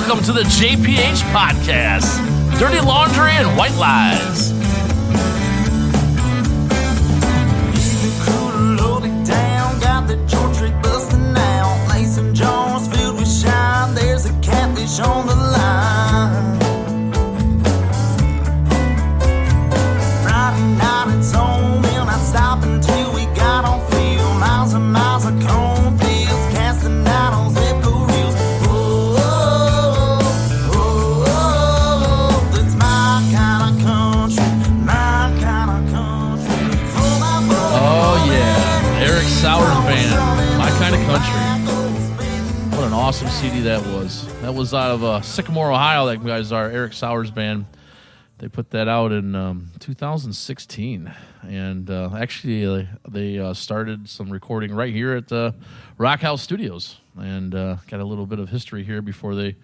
Welcome to the JPH podcast, Dirty Laundry and White Lies. Got the Georgia busting out, Mason Jones filled with shine. There's a catfish on the line. Friday night it's on, we'll not stop until we got on field. Miles and miles of cornfields, casting out on Zipco reels. Oh, that's my kind of country, my kind of country. Oh yeah, Eric Sowers Band, My Kind of Country. What an awesome CD that was. That was out of Sycamore, Ohio. That guys are Eric Sowers Band. They put that out in 2016, and actually they started some recording right here at Rock House Studios, and got a little bit of history here before they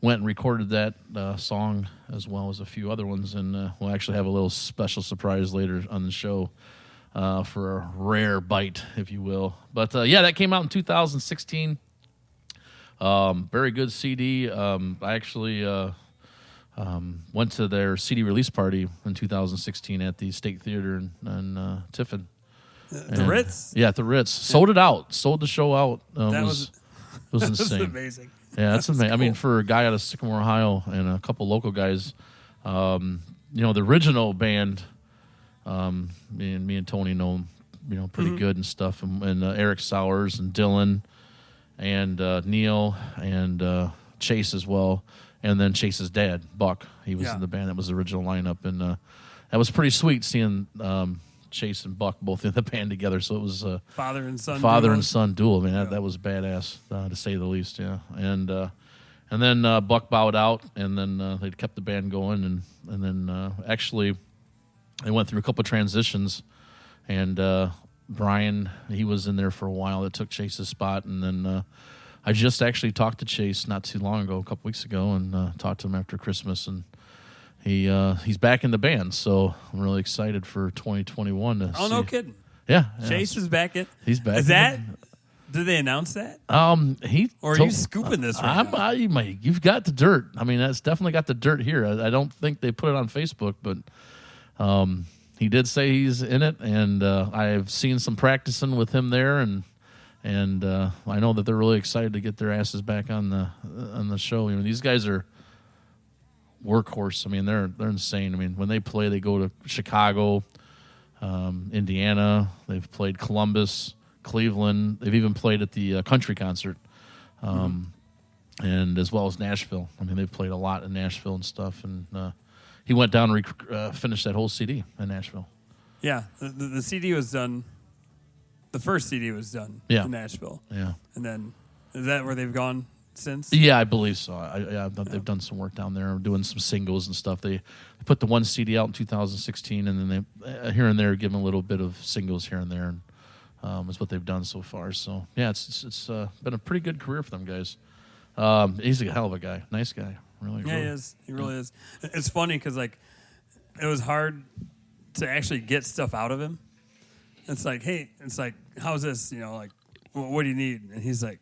went and recorded that song as well as a few other ones, and we'll actually have a little special surprise later on the show for a rare bite, if you will. But yeah, that came out in 2016. Very good CD. I actually went to their CD release party in 2016 at the State Theater in Tiffin. The Ritz? Yeah, at the Ritz. Sold it out. Sold the show out. That was it was insane. That's amazing. Yeah, that's amazing. Cool. I mean, for a guy out of Sycamore, Ohio, and a couple local guys, the original band, me and Tony know them, pretty good and stuff, and Eric Sowers and Dylan and Neil and Chase as well. And then Chase's dad, Buck, he was in the band. That was the original lineup, and that was pretty sweet seeing Chase and Buck both in the band together. So it was father and son duel. I mean, that was badass to say the least. Yeah, and then Buck bowed out, and then they kept the band going, and then actually they went through a couple of transitions, and Brian, he was in there for a while. That took Chase's spot, and then. I just actually talked to Chase not too long ago, a couple weeks ago, and talked to him after Christmas, and he's back in the band, so I'm really excited for 2021 to see. No kidding. Yeah. Chase is back in. He's back. Is that? Did they announce that? Or are you scooping this right now? You've got the dirt. I mean, that's definitely got the dirt here. I don't think they put it on Facebook, but he did say he's in it, and I've seen some practicing with him there, and I know that they're really excited to get their asses back on the show. These guys are workhorse. I mean, they're insane. I mean, when they play, they go to Chicago, Indiana. They've played Columbus, Cleveland. They've even played at the country concert, and as well as Nashville. I mean, they've played a lot in Nashville and stuff. And he went down and finished that whole CD in Nashville. Yeah, the CD was done. The first CD was done in Nashville. Yeah. And then, is that where they've gone since? Yeah, I believe so. They've done some work down there, doing some singles and stuff. They put the one CD out in 2016, and then they here and there give them a little bit of singles here and there, and is what they've done so far. So, yeah, it's been a pretty good career for them guys. He's a hell of a guy. Nice guy. Really. Yeah, he is. He really is. It's funny because, it was hard to actually get stuff out of him. It's like, hey, how's this? What do you need? And he's like,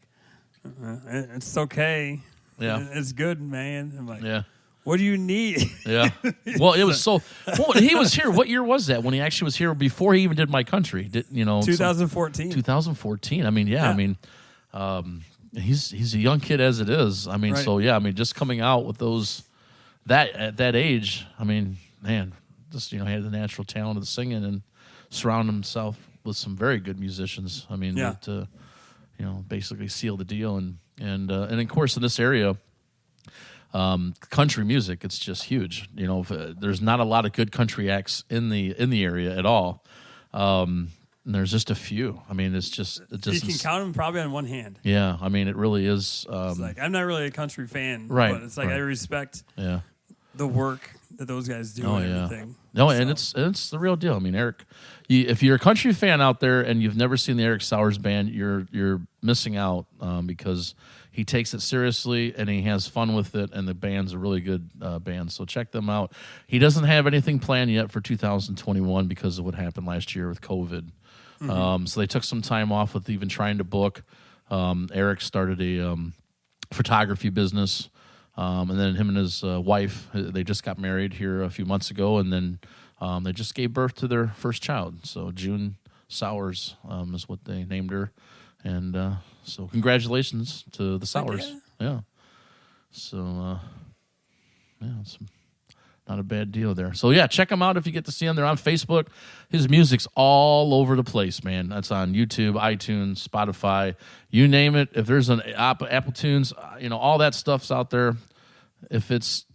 it's okay. Yeah. It's good, man. I'm like, yeah. What do you need? Yeah. Well, it was so. Well, he was here. What year was that? When he actually was here before he even did My Country? 2014. 2014. I mean, yeah. I mean, he's a young kid as it is. I mean, right. So yeah. I mean, just coming out with those at that age. I mean, man, just he had the natural talent of singing and surround himself with some very good musicians. I mean, to basically seal the deal, and of course in this area, country music, it's just huge. There's not a lot of good country acts in the area at all. And there's just a few. I mean, it's just you can count them probably on one hand. Yeah, I mean, it really is. It's I'm not really a country fan, right? But it's I respect the work that those guys do and everything. No, and it's the real deal. I mean, Eric, if you're a country fan out there and you've never seen the Eric Sowers Band, you're missing out because he takes it seriously and he has fun with it, and the band's a really good band. So check them out. He doesn't have anything planned yet for 2021 because of what happened last year with COVID. So they took some time off with even trying to book. Eric started a photography business. And then him and his wife, they just got married here a few months ago, and then they just gave birth to their first child. So June Sowers is what they named her. And so congratulations to the Sowers. Yeah. So, it's not a bad deal there. So, yeah, check him out if you get to see him. They're on Facebook. His music's all over the place, man. That's on YouTube, iTunes, Spotify, you name it. If there's an Apple Tunes, all that stuff's out there. If it's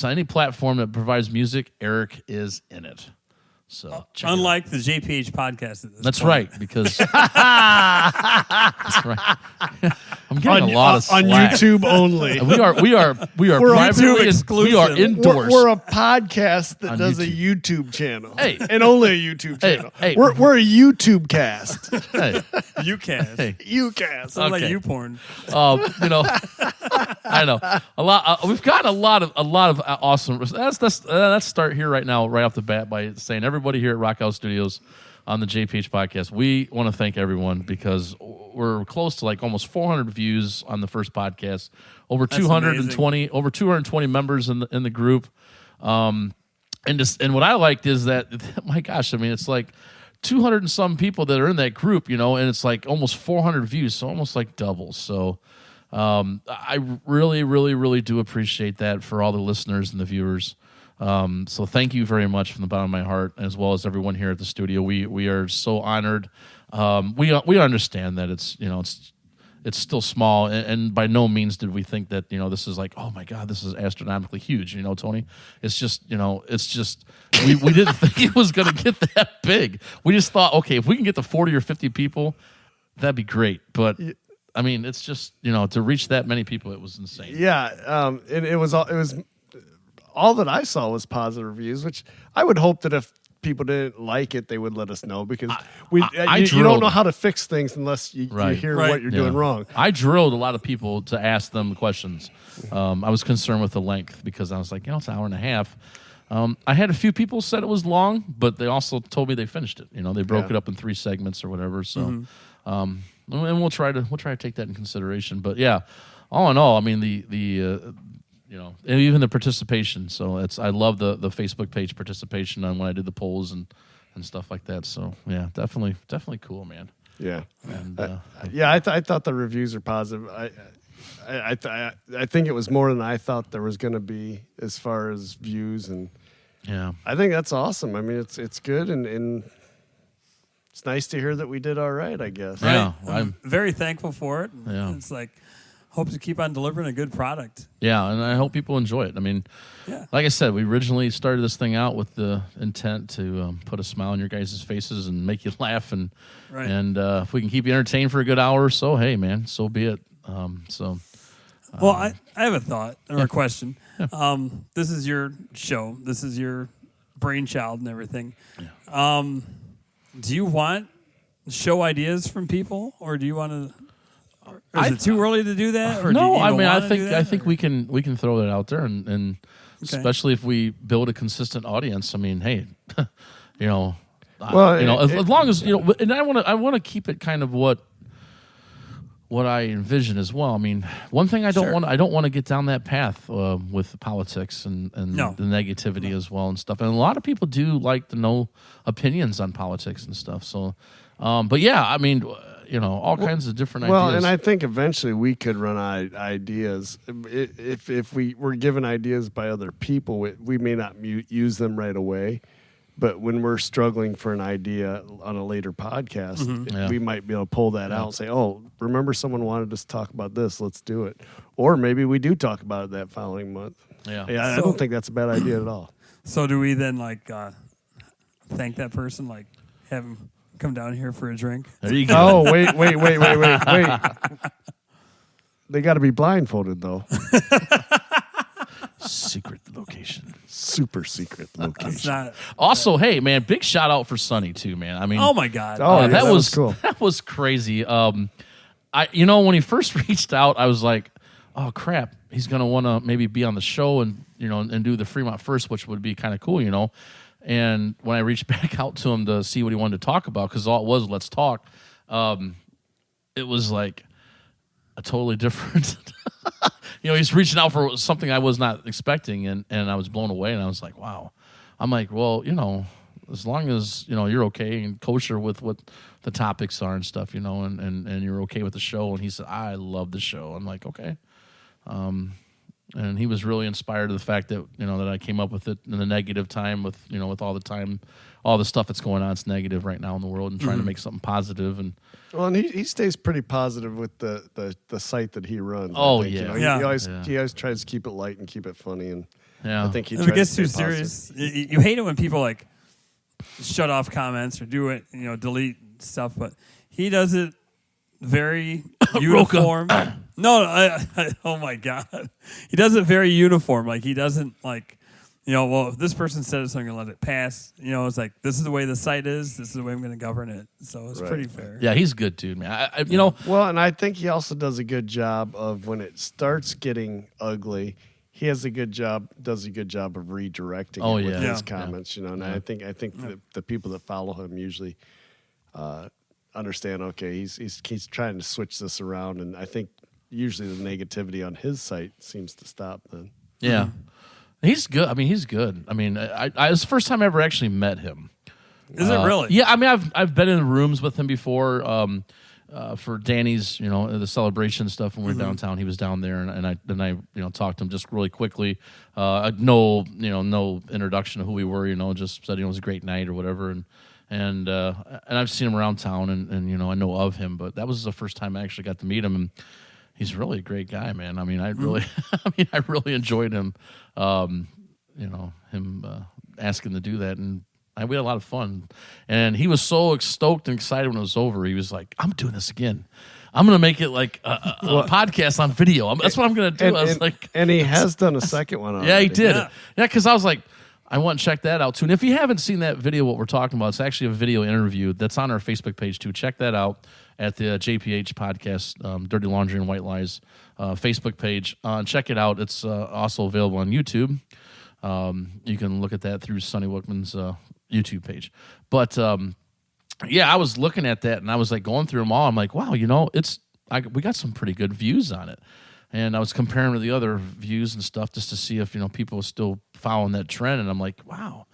on any platform that provides music, Eric is in it. So unlike the JPH podcast at this That's point. right, because that's right. I'm getting a lot of slack. On YouTube only. We are We're privately exclusive. we are endorsed. We're a podcast that On does YouTube. a YouTube channel. Hey. And only a YouTube channel. Hey. We're a YouTube cast. Hey, UCast. hey. UCast. Sounds like Okay. you porn. I know a lot. We've gotten a lot of awesome. Let's start here right now, right off the bat, by saying everybody here at Rock House Studios on the JPH podcast, we want to thank everyone because we're close to like almost 400 views on the first podcast, over 220 members in the group, and what I liked is that, my gosh, I mean, it's like 200 and some people that are in that group, and it's like almost 400 views, so almost like double. So I really, really, really do appreciate that for all the listeners and the viewers. So thank you very much from the bottom of my heart, as well as everyone here at the studio. We are so honored. We understand that it's still small, and by no means did we think that this is like, oh my God, this is astronomically huge. Tony, it's just we didn't think it was going to get that big. We just thought, okay, if we can get to 40 or 50 people, that'd be great. But I mean, it's just to reach that many people, it was insane. Yeah, and it was all that I saw was positive reviews, which I would hope that if people didn't like it, they would let us know, because you don't know how to fix things unless you hear what you're doing wrong. I drilled a lot of people to ask them questions. I was concerned with the length because I was like, it's an hour and a half. I had a few people said it was long, but they also told me they finished it. They broke it up in 3 segments or whatever. So, and we'll try to take that in consideration. But yeah, all in all, I mean and even the participation. So I love the Facebook page participation on when I did the polls and stuff like that. So yeah, definitely cool, man. Yeah, And I thought the reviews are positive. I think it was more than I thought there was going to be as far as views, and yeah, I think that's awesome. I mean, it's good, and it's nice to hear that we did all right, I guess. yeah, I'm very thankful for it. Yeah. It's like, hope to keep on delivering a good product. yeah, and I hope people enjoy it. I mean, like I said, we originally started this thing out with the intent to put a smile on your guys' faces and make you laugh, and if we can keep you entertained for a good hour or so, hey, man, so be it. Well, I have a thought or a question. Yeah. This is your show. This is your brainchild and everything. Yeah. Do you want show ideas from people, or do you want to? Is it too early to do that? Or No, do you I mean, I I think we can throw that out there, and especially if we build a consistent audience. I mean, hey, as long as and I want to keep it kind of what I envision as well. I mean, one thing I don't want to get down that path with politics and the negativity as well and stuff. And a lot of people do like to know opinions on politics and stuff. So, but yeah, I mean, all kinds of different ideas. Well, and I think eventually we could run ideas. If we were given ideas by other people, we may not use them right away. But when we're struggling for an idea on a later podcast, we might be able to pull that out and say, oh, remember someone wanted us to talk about this, let's do it. Or maybe we do talk about it that following month. Yeah, I don't think that's a bad idea at all. So do we then thank that person, have him come down here for a drink? There you go. Oh, wait. They got to be blindfolded, though. Secret location. Super secret location. Also, hey, man, big shout out for Sonny, too, man. I mean, oh, my God. that was cool. That was crazy. When he first reached out, I was like, oh, crap. He's going to want to maybe be on the show and do the Fremont First, which would be kind of cool, And when I reached back out to him to see what he wanted to talk about, because all it was, let's talk, it was like a totally different. he's reaching out for something I was not expecting, and I was blown away, and I was like, wow. I'm like, well, as long as, you're okay and kosher with what the topics are and stuff, and you're okay with the show. And he said, I love the show. I'm like, okay. And he was really inspired to the fact that, that I came up with it in the negative time with all the stuff that's going on. It's negative right now in the world, and trying to make something positive. And he stays pretty positive with the site that he runs. Oh, I think, yeah. He always tries to keep it light and keep it funny. And yeah, I think he If tries it gets to too stay positive. serious, you hate it when people like shut off comments or do it, delete stuff. But he does it very uniform. No, oh my God, he does it very uniform. Like he doesn't like, well, if this person said it, so I'm gonna let it pass. It's like this is the way the site is. This is the way I'm gonna govern it. So it's pretty fair. Yeah, he's good, dude, man. Well, and I think he also does a good job of when it starts getting ugly. He does a good job of redirecting it with his comments, And I think the people that follow him usually understand. Okay, he's trying to switch this around, and I think usually the negativity on his site seems to stop then. Yeah, he's good. I mean, he's good. I mean, I it's the first time I ever actually met him. Is it really? Yeah, I mean, I've been in rooms with him before. For Danny's, the celebration stuff when we were downtown, he was down there, and I talked to him just really quickly. No introduction of who we were, just said it was a great night or whatever, and I've seen him around town, and I know of him, but that was the first time I actually got to meet him, and he's really a great guy, man. I mean, I really enjoyed him, asking to do that, and we had a lot of fun. And he was so stoked and excited when it was over. He was like, I'm doing this again. I'm going to make it like a podcast on video. That's what I'm going to do. I was like, and he has done a second one already. Yeah, he did. Yeah, because I was like, I want to check that out too. And if you haven't seen that video, what we're talking about, it's actually a video interview that's on our Facebook page too. Check that out at the JPH podcast, Dirty Laundry and White Lies Facebook page. Check it out. It's also available on YouTube. You can look at that through Sonny Wickman's YouTube page. But I was looking at that, and I was like going through them all. I'm like, wow, we got some pretty good views on it. And I was comparing with the other views and stuff just to see if people were still following that trend. And I'm like, wow.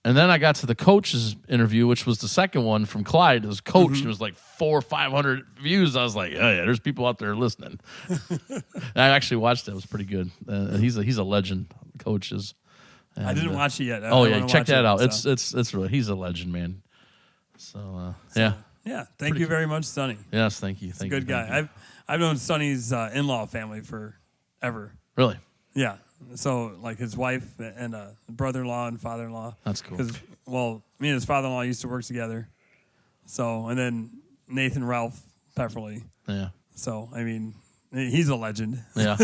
And then I got to the coach's interview, which was the second one from Clyde. It was coach. It was like 400 or 500 views. I was like, oh, yeah, there's people out there listening. I actually watched it. It was pretty good. He's a legend. Coach is. And, I didn't watch it yet. Check that out. So. It's really, he's a legend, man. So yeah. Yeah, thank you very much, Sonny. Yes, thank you. He's a good guy. I've known Sonny's in-law family forever. Really? Yeah. So like his wife and brother-in-law and father-in-law. That's cool. Because me and his father-in-law used to work together. So and then Nathan Ralph Pefferly. Yeah. So I mean, he's a legend. Yeah.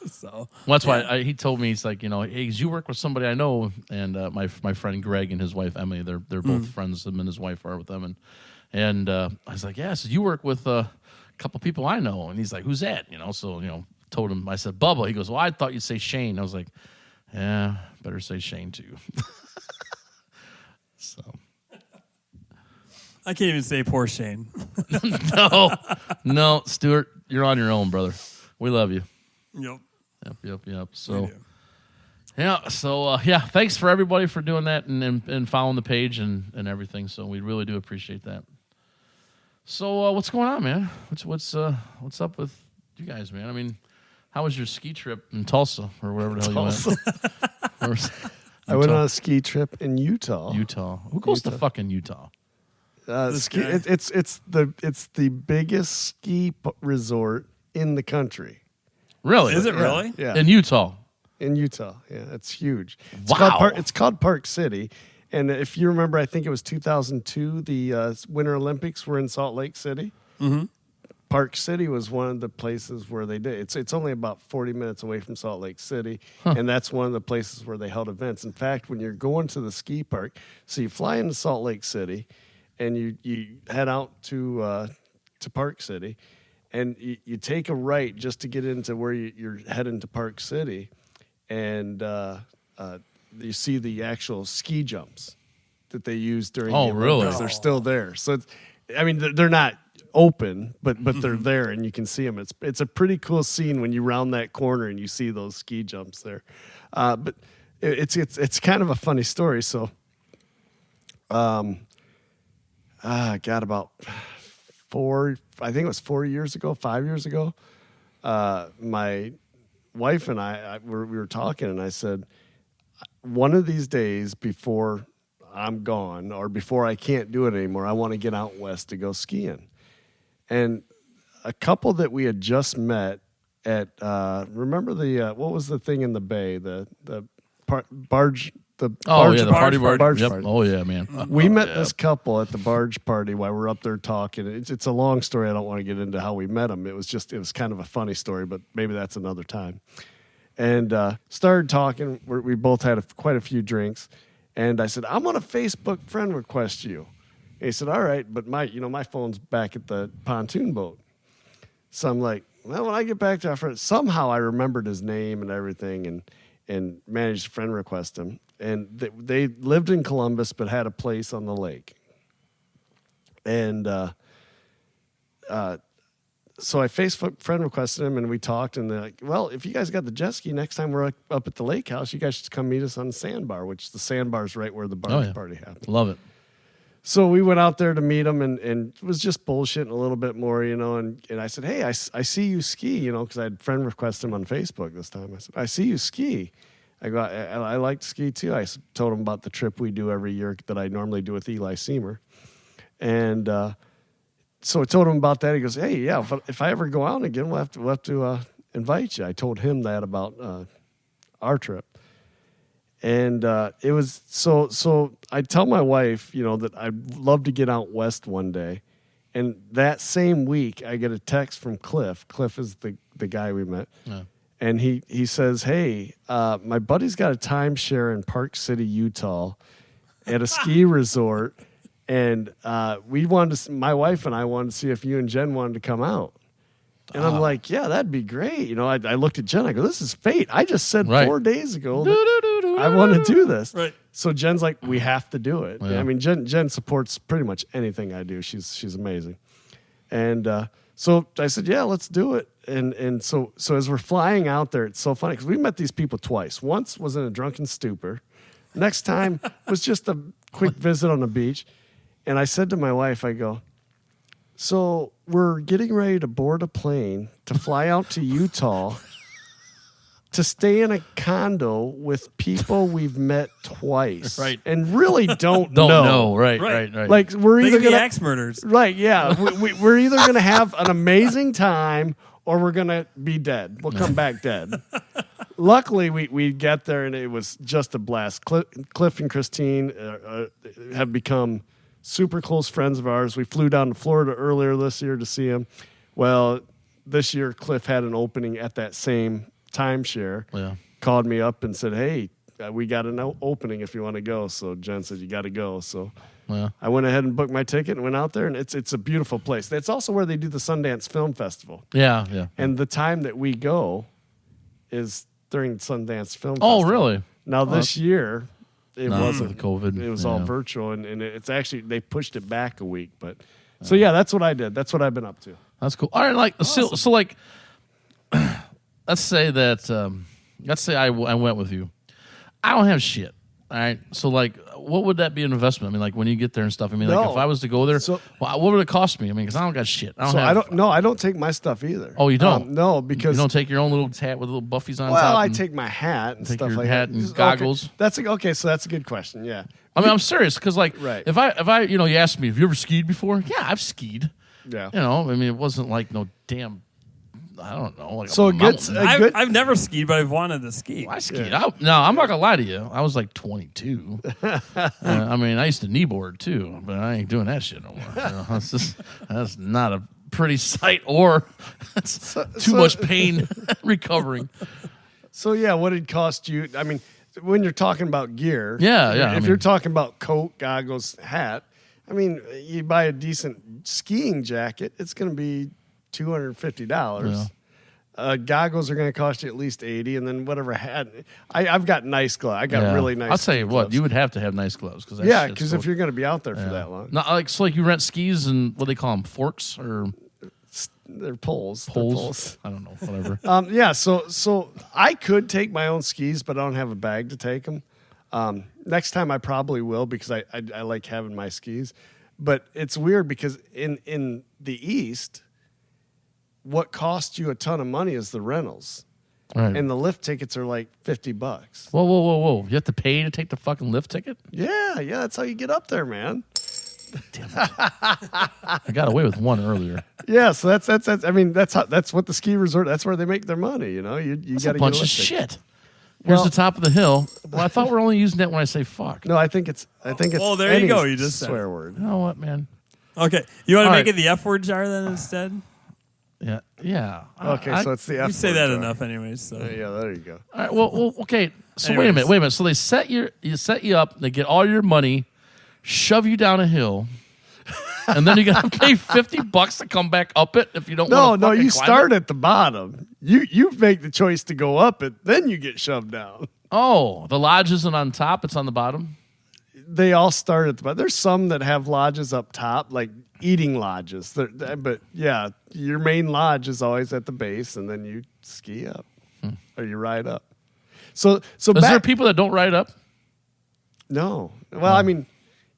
So well, that's why he told me, he's like, hey, you work with somebody I know, and my friend Greg and his wife Emily, they're both friends. Him and his wife are with them, and I was like, yeah, so you work with a couple people I know, and he's like, who's that? So told him, I said Bubba. He goes, well, I thought you'd say Shane. I was like, yeah, better say Shane too. So I can't even say poor Shane. No, Stuart, you're on your own, brother. We love you. Yep. So, thanks for everybody for doing that and following the page and everything. So we really do appreciate that. So what's going on, man? What's up with you guys, man? I mean, how was your ski trip in Tulsa or wherever the hell you went? I went on a ski trip in Utah. Who goes to fucking Utah? It's the biggest ski resort in the country. Really? Is it really? Yeah. In Utah. In Utah, yeah, it's huge. Wow. It's called Park City, and if you remember, I think it was 2002. The Winter Olympics were in Salt Lake City. Mm-hmm. Park City was one of the places where they did. It's only about 40 minutes away from Salt Lake City, and that's one of the places where they held events. In fact, when you're going to the ski park, so you fly into Salt Lake City, and you head out to Park City. And you take a right just to get into where you're heading to Park City, and you see the actual ski jumps that they use during the Olympics. Really? They're still there. So, they're not open, but they're there and you can see them. It's a pretty cool scene when you round that corner and you see those ski jumps there. But it's kind of a funny story. So, got about 5 years ago, my wife and we were talking, and I said, one of these days before I'm gone or before I can't do it anymore, I want to get out west to go skiing. And a couple that we had just met at, remember what was the thing in the bay, the barge. The party barge. Yep. Party. Oh yeah, man. We met this couple at the barge party while we're up there talking. It's a long story. I don't want to get into how we met them. It was kind of a funny story, but maybe that's another time. And started talking. We both had quite a few drinks, and I said, "I'm on a Facebook friend request you." And he said, "All right, but my phone's back at the pontoon boat." So I'm like, "Well, when I get back to our friend," somehow I remembered his name and everything, and managed to friend request him. And they lived in Columbus, but had a place on the lake. And so I Facebook friend requested him, and we talked. And they're like, "Well, if you guys got the jet ski, next time we're up at the lake house, you guys should come meet us on the sandbar," which the sandbar's right where the barge party happened. Love it. So we went out there to meet him, and it was just bullshitting a little bit more, And I said, "Hey, I see you ski," because I had friend requested him on Facebook this time. I said, "I see you ski." I go, I like to ski too. I told him about the trip we do every year that I normally do with Eli Seamer. And so I told him about that. He goes, "Hey, yeah, if I ever go out again, we'll have to invite you." I told him that about our trip. And it was so I tell my wife, that I'd love to get out west one day. And that same week, I get a text from Cliff. Cliff is the guy we met. Yeah. And he says, "Hey, my buddy's got a timeshare in Park City, Utah, at a ski resort, and my wife and I wanted to see if you and Jen wanted to come out." And I'm like, "Yeah, that'd be great." I looked at Jen. I go, "This is fate. I just said 4 days ago that I want to do this." Right. So Jen's like, "We have to do it." Yeah. I mean, Jen supports pretty much anything I do. She's amazing. And so I said, "Yeah, let's do it." And so as we're flying out there, it's so funny because we met these people twice. Once was in a drunken stupor. Next time was just a quick visit on the beach. And I said to my wife, I go, "So we're getting ready to board a plane to fly out to Utah to stay in a condo with people we've met twice, Right. and really don't know." Right. Like we're They either could be gonna axe murders. right, yeah, we're either gonna have an amazing time or we're gonna be dead. We'll come back dead. Luckily, we get there and it was just a blast. Cliff and Christine have become super close friends of ours. We flew down to Florida earlier this year to see him. Well, this year Cliff had an opening at that same timeshare. Yeah. Called me up and said, "Hey, we got an opening if you want to go." So Jen said, "You got to go." So I went ahead and booked my ticket and went out there, and it's a beautiful place. That's also where they do the Sundance Film Festival. Yeah. And the time that we go is during Sundance Film Festival. Oh, really? Now this year it wasn't COVID. It was all virtual, and it's actually they pushed it back a week. But so yeah, that's what I did. That's what I've been up to. That's cool. All right, so like, let's say I went with you. I don't have shit. All right. So like, what would that be an investment? I mean, like when you get there and stuff. I mean, like if I was to go there, what would it cost me? I mean, because I don't got shit. I don't take my stuff either. Oh, you don't? No, because you don't take your own little hat with little buffies on top. Well, I take my hat and take stuff your like hat that. and goggles. Okay. So that's a good question. Yeah. I mean, I'm serious because like, Right. if I, you asked me, have you ever skied before? Yeah, I've skied. Yeah. I mean, it wasn't like no damn. I don't know. Like So I've never skied, but I've wanted to ski. I skied. No, I'm not gonna lie to you. I was like 22. I mean, I used to kneeboard too, but I ain't doing that shit no more. That's not a pretty sight, or it's too much pain recovering. So yeah, what did it cost you? I mean, when you're talking about gear, yeah. If you're talking about coat, goggles, hat, I mean, you buy a decent skiing jacket, it's going to be $250. Goggles are going to cost you at least $80, and then whatever hat. I've got nice gloves. I got really nice. I'll tell you gloves. what, you would have to have nice gloves because if you're going to be out there for that long, not like you rent skis and what do they call them, forks or they're poles. poles. I don't know, whatever. Yeah. So I could take my own skis, but I don't have a bag to take them. Next time I probably will because I like having my skis. But it's weird because in the East, what costs you a ton of money is the rentals. Right. And the lift tickets are like $50. Whoa. You have to pay to take the fucking lift ticket? Yeah, that's how you get up there, man. Damn it. I got away with one earlier. Yeah, so that's I mean, that's what the ski resort, that's where they make their money, you know? You That's got a to bunch get of ticket. shit. Here's Well- the top of the hill. Well, I thought we were only using that when I say fuck. No, I think it's Well, there you any go, you just said swear it. word. You know what, man? Okay, you want to All make right. it the F word jar then instead? Yeah. Okay, so it's the F You say word that jar. enough, anyways. So Yeah, there you go. All right. Well, okay. So Anyways. wait a minute. So they set you up. They get all your money, shove you down a hill, and then you got to pay $50 to come back up it if you don't. No, wanna fucking you climb start it? at the bottom. You make the choice to go up it, then you get shoved down. Oh, the lodge isn't on top; it's on the bottom. They all start at the bottom. There's some that have lodges up top, like eating lodges. But yeah, your main lodge is always at the base, and then you ski up or you ride up. So Is there people that don't ride up? No. Well, I mean,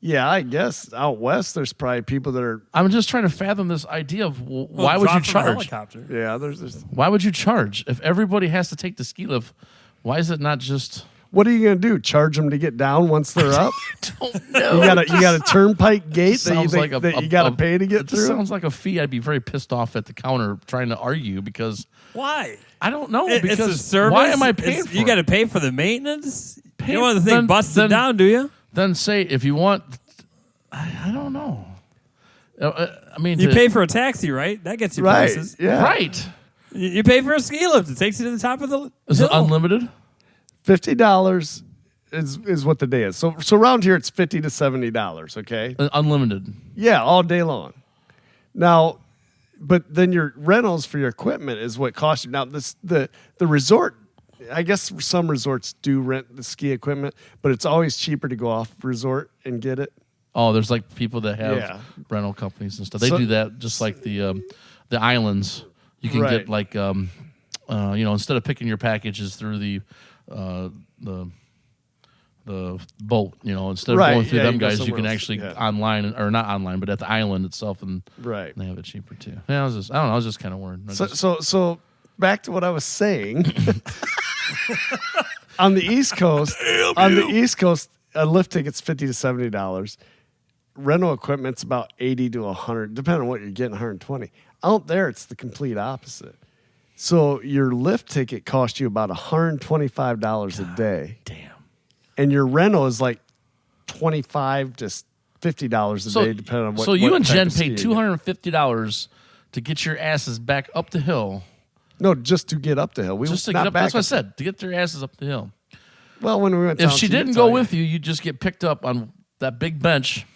yeah, I guess out west there's probably people that are. I'm just trying to fathom this idea of Well, why would you drop from a charge? helicopter. Yeah, there's. Why would you charge if everybody has to take the ski lift? Why is it not just? What are you gonna do? Charge them to get down once they're up? Don't know. You got a turnpike gate that you Sounds like that you got to pay to get it through. just sounds like a fee. I'd be very pissed off at the counter trying to argue because Why? I don't know. It's because a service. why am I paying for You it? got to pay for the maintenance. Pay- You don't want the thing then- busted then- down, do you? Then say if you want. I don't know. I mean, You pay for a taxi, right? That gets you right? places. Yeah. right. You pay for a ski lift. It takes you to the top of the Is hill. it unlimited? $50 is what the day is. So around here it's $50 to $70. Okay. Unlimited. Yeah, all day long. Now, but then your rentals for your equipment is what costs you. Now, the resort, I guess some resorts do rent the ski equipment, but it's always cheaper to go off resort and get it. Oh, there's like people that have Yeah. rental companies and stuff. They So- do that just like the islands. You can Right. get like instead of picking your packages through the boat, instead of Right, going through yeah, them you go guys, you somewhere can else, actually yeah. online or not online, but at the island itself, and Right. they have it cheaper too. Yeah, I don't know. I was just kind of worried. So back to what I was saying. On the East Coast, a lift ticket's $50 to $70. Rental equipment's about $80 to $100, depending on what you're getting, $120. Out there, it's the complete opposite. So your lift ticket costs you about $125 a day, damn. and your rental is like $25 to $50 a day, depending on what. So you what and type Jen of ski paid you get. $250 to get your asses back up the hill. No, just to get up the hill. Just to not get up. back That's what I said. To get their asses up the hill. Well, when we went, If down she to didn't Utah, go yeah. with you, you'd just get picked up on that big bench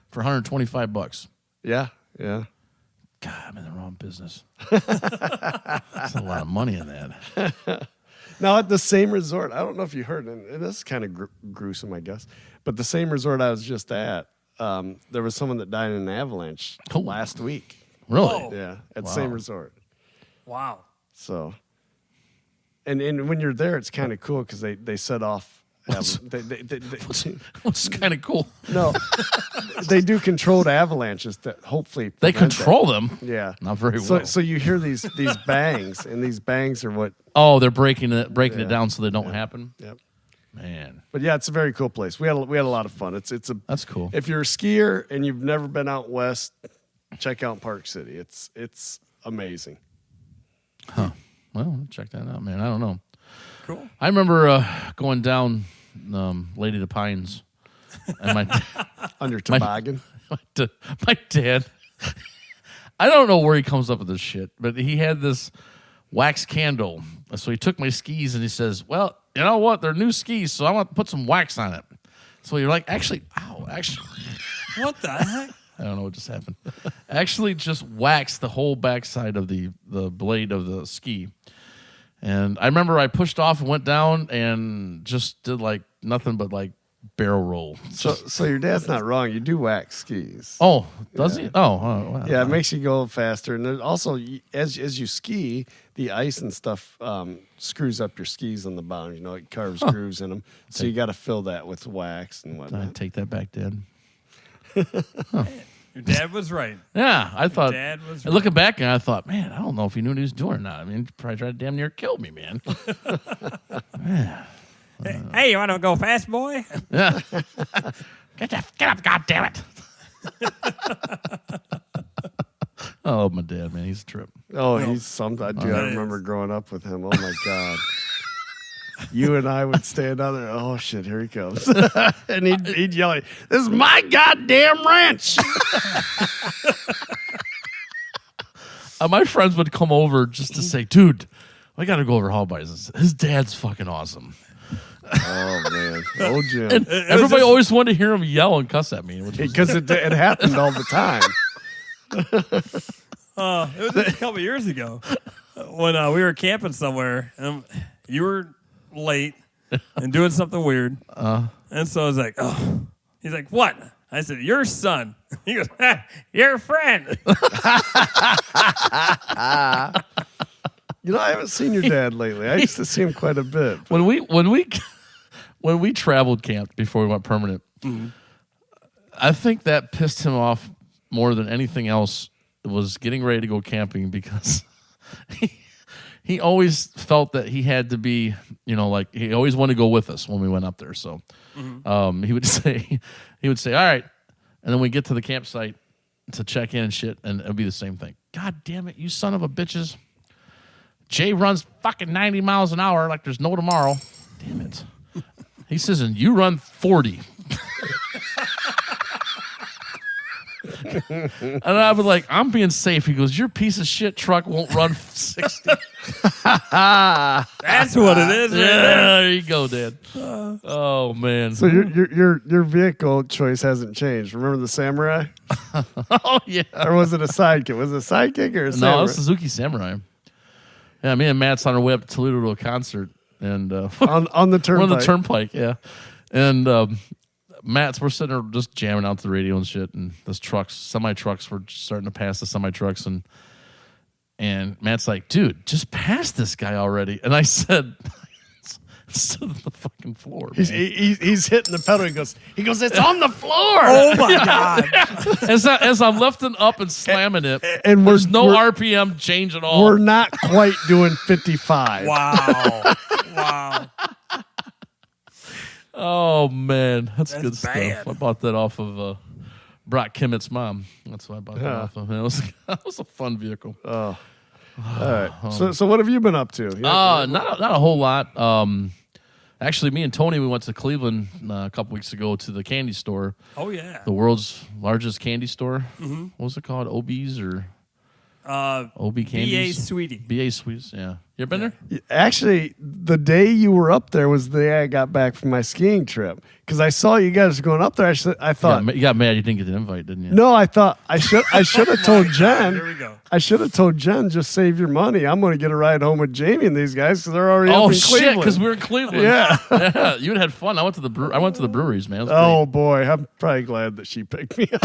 for $125. Yeah. God, I'm in the wrong business. That's a lot of money in that. Now at the same resort, I don't know if you heard, and this is kind of gruesome, I guess, but the same resort I was just at, there was someone that died in an avalanche Oh. last week. Really? Oh. Yeah, at the Wow. same resort. Wow. So, and when you're there, it's kind of cool because they set off. What's kind of cool. No, they do controlled avalanches that hopefully They prevent control them. that. Yeah, Not very So, well. so you hear these bangs, and these bangs are what. Oh, they're breaking it Yeah. down so they don't happen. Yep. Man, But yeah, it's a very cool place. We had a lot of fun. It's a. that's cool. If you're a skier and you've never been out west, check out Park City. It's amazing. Well, check that out, man. I don't know. Cool. I remember going down Lady of the Pines, and my Under toboggan. my dad. I don't know where he comes up with this shit, but he had this wax candle. So he took my skis and he says, "Well, you know what? They're new skis, so I want to put some wax on it." So you're like, actually, What the heck? I don't know what just happened. Actually, just wax the whole backside of the blade of the ski. And I remember I pushed off and went down and just did like nothing but like barrel roll. So your dad's not wrong. You do wax skis. Oh, does he? Oh, wow. Yeah, it makes you go faster. And there's also, as you ski, the ice and stuff screws up your skis on the bottom. You know, it carves grooves in them. So you got to fill that with wax and I whatnot. take that back, Dad. Your dad was right. Yeah, I thought. Dad was and looking back, and I thought, man, I don't know if he knew what he was doing or not. I mean, he probably tried to damn near kill me, man. Hey, you want to go fast, boy? Yeah. Get up, goddammit. I love my dad, man. He's a trip. Oh, he's something. I remember growing up with him. Oh, my God. You and I would stand out there. Oh, shit, here he comes. And he'd yell, this is my goddamn ranch. My friends would come over just to say, dude, I got to go over how buys. His dad's fucking awesome. Oh, man. Oh, Jim. And everybody always wanted to hear him yell and cuss at me. Because it happened all the time. It was just a couple years ago when we were camping somewhere, and you were late and doing something weird. And so I was like, oh. He's like, what? I said, your son. He goes, your friend. You know, I haven't seen your dad lately. I used to see him quite a bit. When we traveled camp before we went permanent, I think that pissed him off more than anything else. Was getting ready to go camping because he always felt that he had to be, you know, like he always wanted to go with us when we went up there. So he would say, all right, and then we get to the campsite to check in and shit, and it'll be the same thing. God damn it, you son of a bitches! Jay runs fucking 90 miles an hour like there's no tomorrow. Damn it. He says, and you run 40. And I was like, I'm being safe. He goes, your piece of shit truck won't run 60. That's what it is. Yeah, there you go, Dad. Oh, man. So your vehicle choice hasn't changed. Remember the Samurai? Oh, yeah. Or was it a Sidekick? Was it a Sidekick or a Samurai? No, a Suzuki Samurai. Yeah, me and Matt's on our way up to Toledo to a concert. And on the turnpike. We're on the turnpike, yeah. And Matt's, we're sitting there just jamming out the radio and shit, and this semi-trucks were starting to pass the semi-trucks, and Matt's like, dude, just pass this guy already. And I said, stood on the fucking floor. He's hitting the pedal. He goes, it's on the floor. Oh, my God. As I'm lifting up and slamming it, And there's no RPM change at all. We're not quite doing 55. Wow. Oh, man. That's good bad. stuff. I bought that off of Brock Kimmett's mom. That's why I bought that off of him. It was a fun vehicle. All right. So what have you been up to? Not a whole lot. Actually, me and Tony, we went to Cleveland a couple weeks ago to the candy store. Oh, yeah. The world's largest candy store. What was it called? OB's or OB Candies? B.A. Sweetie. B.A. Sweets, yeah. You ever been there? Actually, the day you were up there was the day I got back from my skiing trip. Because I saw you guys going up there. I thought... You got mad you didn't get the invite, didn't you? No, I thought I should have told Jen. Here we go. I should have told Jen, just save your money. I'm going to get a ride home with Jamie and these guys because they're already up in shit, Cleveland. because we were in Cleveland. Yeah. Yeah, you had fun. I went to the breweries, man. It was Oh, boy. I'm probably glad that she picked me up.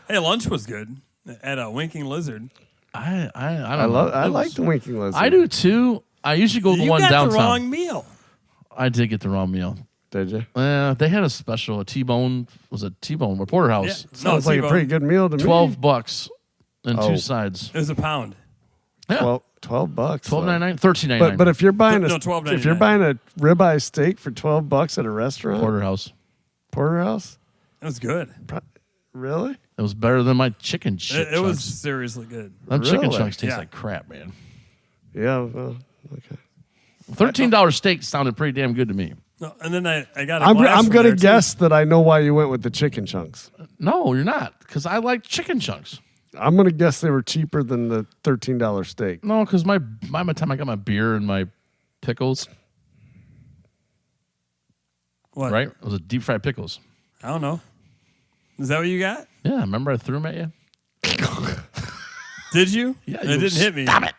Hey, lunch was good at a Winking Lizard. I don't know. I like the Winking Lizard. I do too. I usually go to the You one got downtown. the wrong meal. I did get the wrong meal. Did you? They had a special, a T-bone. Was it T-bone? Porterhouse. Yeah. Sounds like a pretty good meal to me. $12 and Oh. two sides. It was a pound. Yeah. $12. $12.99, $13.99. But if you're buying No, $12.99. if you're buying a ribeye steak for $12 at a restaurant, Porterhouse. It was good. Really? It was better than my chicken shit. It was chunks. seriously good. Them chicken Really? chunks taste Yeah. like crap, man. Yeah. Well, okay. $13 steak sounded pretty damn good to me. No, and then I got a I'm glass from going to there, too. guess that I know why you went with the chicken chunks. No, you're not, because I like chicken chunks. I'm going to guess they were cheaper than the $13 steak. No, because by the time I got my beer and my pickles, What? right? It was a deep fried pickles. I don't know. Is that what you got? Yeah, remember I threw them at you? Did you? Yeah, it didn't hit me. Stop it.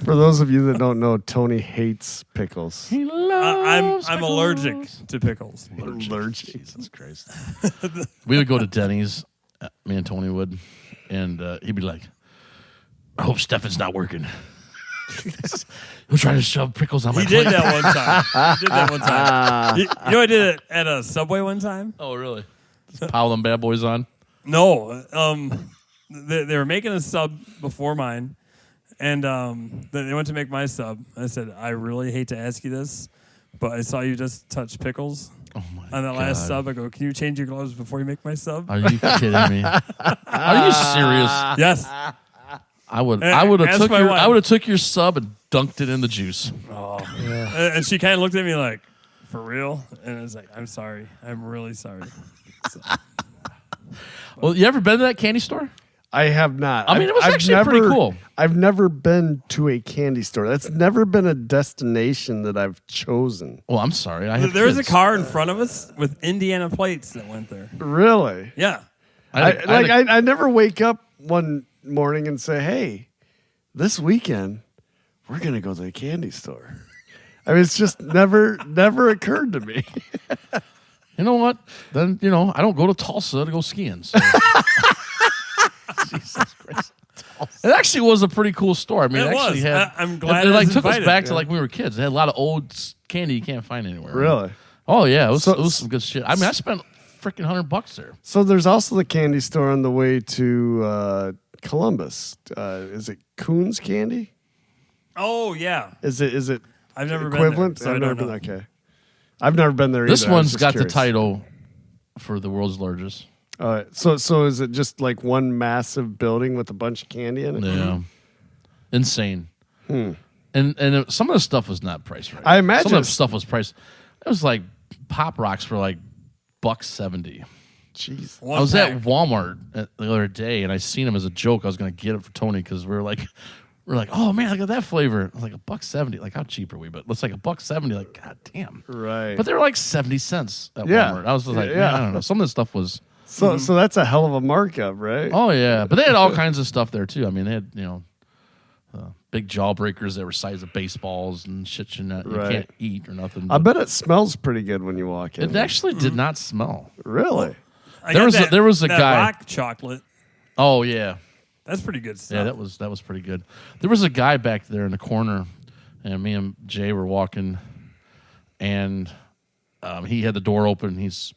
For those of you that don't know, Tony hates pickles. He loves I'm pickles. allergic to pickles. Allergic. Jesus Christ. We would go to Denny's, me and Tony would, and he'd be like, I hope Stefan's not working. He'll try to shove pickles on my He did plate. that one time. He did that one time. You know, I did it at a Subway one time. Oh, really? Just pile them bad boys on? No, they were making a sub before mine, and they went to make my sub. I said, I really hate to ask you this, but I saw you just touch pickles Oh, my on that God. last sub. I go, can you change your gloves before you make my sub? Are you kidding me? Are you serious? Yes. I would And have ask took my your wife. I would have took your sub and dunked it in the juice. And she kind of looked at me like, for real? And I was like, I'm sorry. I'm really sorry. Well, you ever been to that candy store? I have not. I mean, it was actually pretty cool. I've never been to a candy store. That's never been a destination that I've chosen. Well, I'm sorry. I have There was a kids. car in front of us with Indiana plates that went there. Really? Yeah. I never wake up one morning and say, "Hey, this weekend we're gonna go to the candy store." I mean, it's just never occurred to me. You know what? Then, I don't go to Tulsa to go skiing. So. Jesus Christ. It actually was a pretty cool store. I mean, It actually was. had. I'm glad it I was took us invited. back to like when we were kids. It had a lot of old candy you can't find anywhere. Really? Oh yeah, it was So- some good shit. I mean, I spent freaking $100 there. So there's also the candy store on the way to Columbus. Is it Coons Candy? Oh, yeah. Is it I've never equivalent? been there, so I I've never don't been. know. Okay, I've never been there. This either. I was one's just got curious. the title for the world's largest. All right. So is it just like one massive building with a bunch of candy in it? Yeah, insane. And some of the stuff was not priced right. I imagine some of the it's- stuff was priced. It was like Pop Rocks for like $1.70. Jeez. One I was pack. at Walmart the other day, and I seen him as a joke. I was going to get it for Tony because we're like, oh man, I got that flavor. I was like $1.70. Like, how cheap are we? But it's like $1.70. Like, god damn. Right. But they were like 70 cents at Yeah. Walmart. I was just like, Yeah. man, I don't know. Some of the stuff was, so that's a hell of a markup, right? oh yeah. But they had all kinds of stuff there too. I mean, they had big jawbreakers that were size of baseballs and shit you Right. can't eat or nothing. I But bet it smells pretty good when you walk in. it actually did not smell. Really? I there got was a that guy- rock chocolate. Oh yeah. That's pretty good stuff. Yeah, that was pretty good. There was a guy back there in the corner, and me and Jay were walking, and he had the door open. He's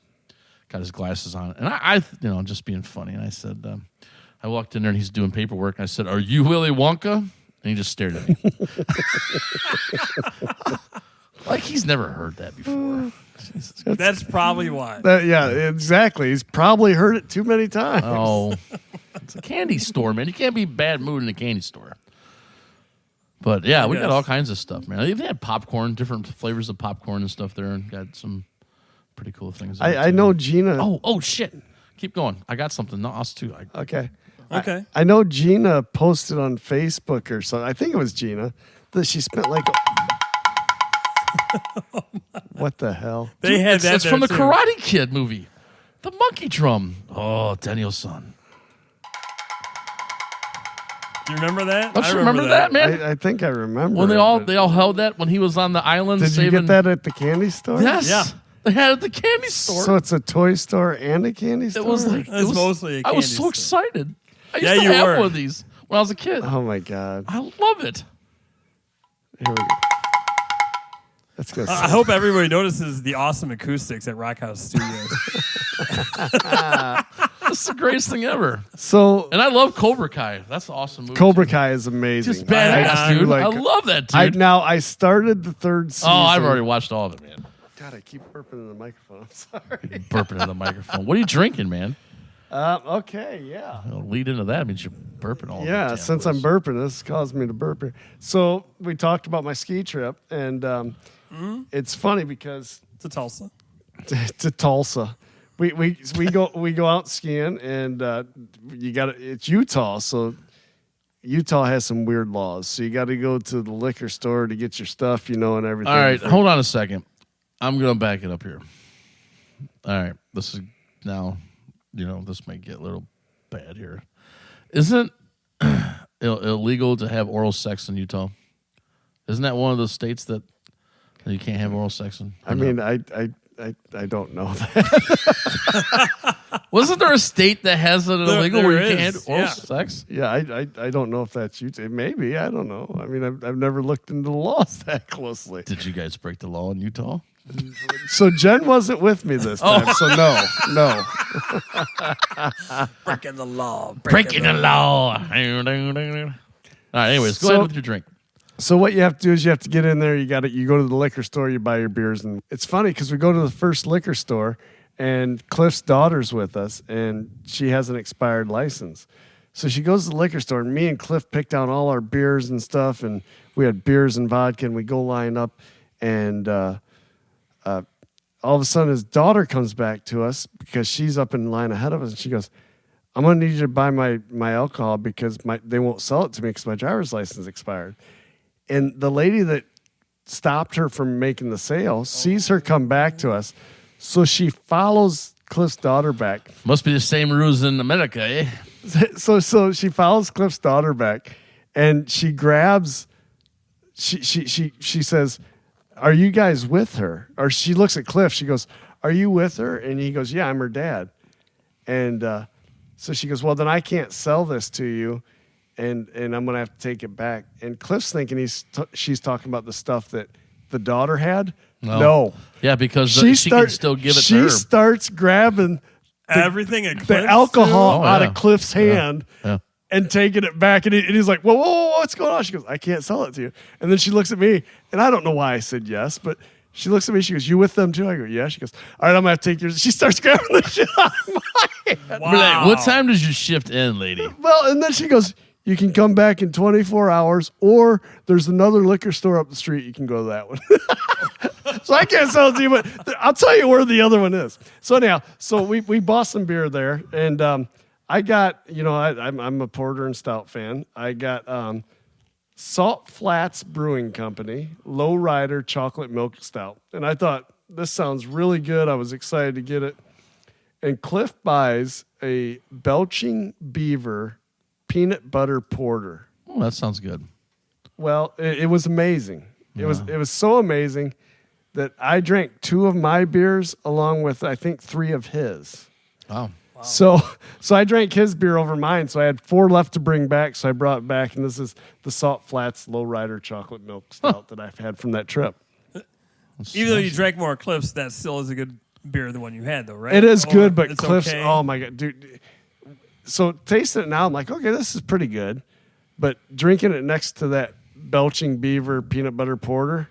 got his glasses on, and I just being funny. And I said, I walked in there, and he's doing paperwork. And I said, "Are you Willy Wonka?" And he just stared at me, like he's never heard that before. Jesus. That's probably why. Yeah, exactly. He's probably heard it too many times. Oh, it's a candy store, man. You can't be bad mood in a candy store. But yeah, we got Yes. all kinds of stuff, man. They had popcorn, different flavors of popcorn and stuff there, and got some pretty cool things. there, I too. know Gina. Oh shit! Keep going. I got something. No, us too. Okay. Okay. I know Gina posted on Facebook or something. I think it was Gina that she spent like. What the hell? They had it's, that it's there, from the too. Karate Kid movie, the monkey drum. Oh, Daniel's son. Do you remember that? Don't I you remember that, man? I think I remember. When it, they but- all held that when he was on the island Did saving. you get that at the candy store? Yes. Yeah. They had it at the candy store. So it's a toy store and a candy store? It was like It's mostly a I was candy so store. excited. I used Yeah, to you have were. one of these when I was a kid. Oh my God. I love it. Here we go. Let's go. I hope everybody notices the awesome acoustics at Rock House Studios. That's the greatest thing ever. So And I love Cobra Kai. That's an awesome movie. Cobra Kai is amazing. Just badass, I do dude. like- I love that, dude. I started the third season. Oh, I've already watched all of it, man. God, I keep burping in the microphone. I'm sorry. Burping into the microphone. What are you drinking, man? Okay, yeah. I'll lead into that. It means you're burping all the Yeah, damn since place. I'm burping, this caused me to burp here. So we talked about my ski trip, and it's funny because to Tulsa. to Tulsa, we go out skiing, and it's Utah, so Utah has some weird laws. So you got to go to the liquor store to get your stuff, and everything. All right, hold on a second. I'm going to back it up here. All right, this is now, this might get a little bad here. Isn't it illegal to have oral sex in Utah? Isn't that one of those states that you can't have oral sex in? I mean, I don't know that. Wasn't there a state that has it illegal where you can't have oral yeah. sex? Yeah, I don't know if that's Utah. Maybe, I don't know. I mean, I've never looked into the laws that closely. Did you guys break the law in Utah? So Jen wasn't with me this time, so no. Breaking the law. Breaking the law. All right, anyways, go ahead with your drink. So what you have to do is you have to get in there. You go to the liquor store, you buy your beers, and it's funny because we go to the first liquor store, and Cliff's daughter's with us, and she has an expired license. So she goes to the liquor store, and me and Cliff picked out all our beers and stuff, and we had beers and vodka, and we go line up, and all of a sudden his daughter comes back to us because she's up in line ahead of us, and she goes, I'm going to need you to buy my alcohol because they won't sell it to me because my driver's license expired. And the lady that stopped her from making the sale sees her come back to us, so she follows Cliff's daughter back. Must be the same rules in America, eh? So she follows Cliff's daughter back, and she grabs. She says, "Are you guys with her?" Or she looks at Cliff. She goes, "Are you with her?" And he goes, "Yeah, I'm her dad." And so she goes, "Well, then I can't sell this to you, and I'm gonna have to take it back." And Cliff's thinking she's talking about the stuff that the daughter had. No. Yeah, because she can still give it to her. She starts grabbing everything at the alcohol out of Cliff's hand Yeah. and taking it back. And he's like, whoa, what's going on? She goes, I can't sell it to you. And then she looks at me, and I don't know why I said yes, but she looks at me. She goes, you with them too? I go, yeah. She goes, all right, I'm going to have to take yours. She starts grabbing the shit out of my hand. Wow. What time does your shift end, lady? Well, and then she goes, you can come back in 24 hours, or there's another liquor store up the street. You can go to that one. So I can't sell it to you, but I'll tell you where the other one is. So anyhow, we bought some beer there, and I got, I'm a porter and stout fan. I got Salt Flats Brewing Company Lowrider Chocolate Milk Stout, and I thought this sounds really good. I was excited to get it, and Cliff buys a Belching Beaver Peanut Butter Porter. Oh, that sounds good. Well, it was amazing. It was so amazing that I drank 2 of my beers along with, I think, 3 of his. Wow. So I drank his beer over mine. So I had 4 left to bring back. So I brought it back, and this is the Salt Flats Lowrider Chocolate Milk Stout that I've had from that trip. Even though you drank more Cliffs, that still is a good beer than the one you had, though, right? It is good, but it's Cliff's, okay. oh my God, dude. So tasting it now, I'm like, okay, this is pretty good. But drinking it next to that Belching Beaver Peanut Butter Porter,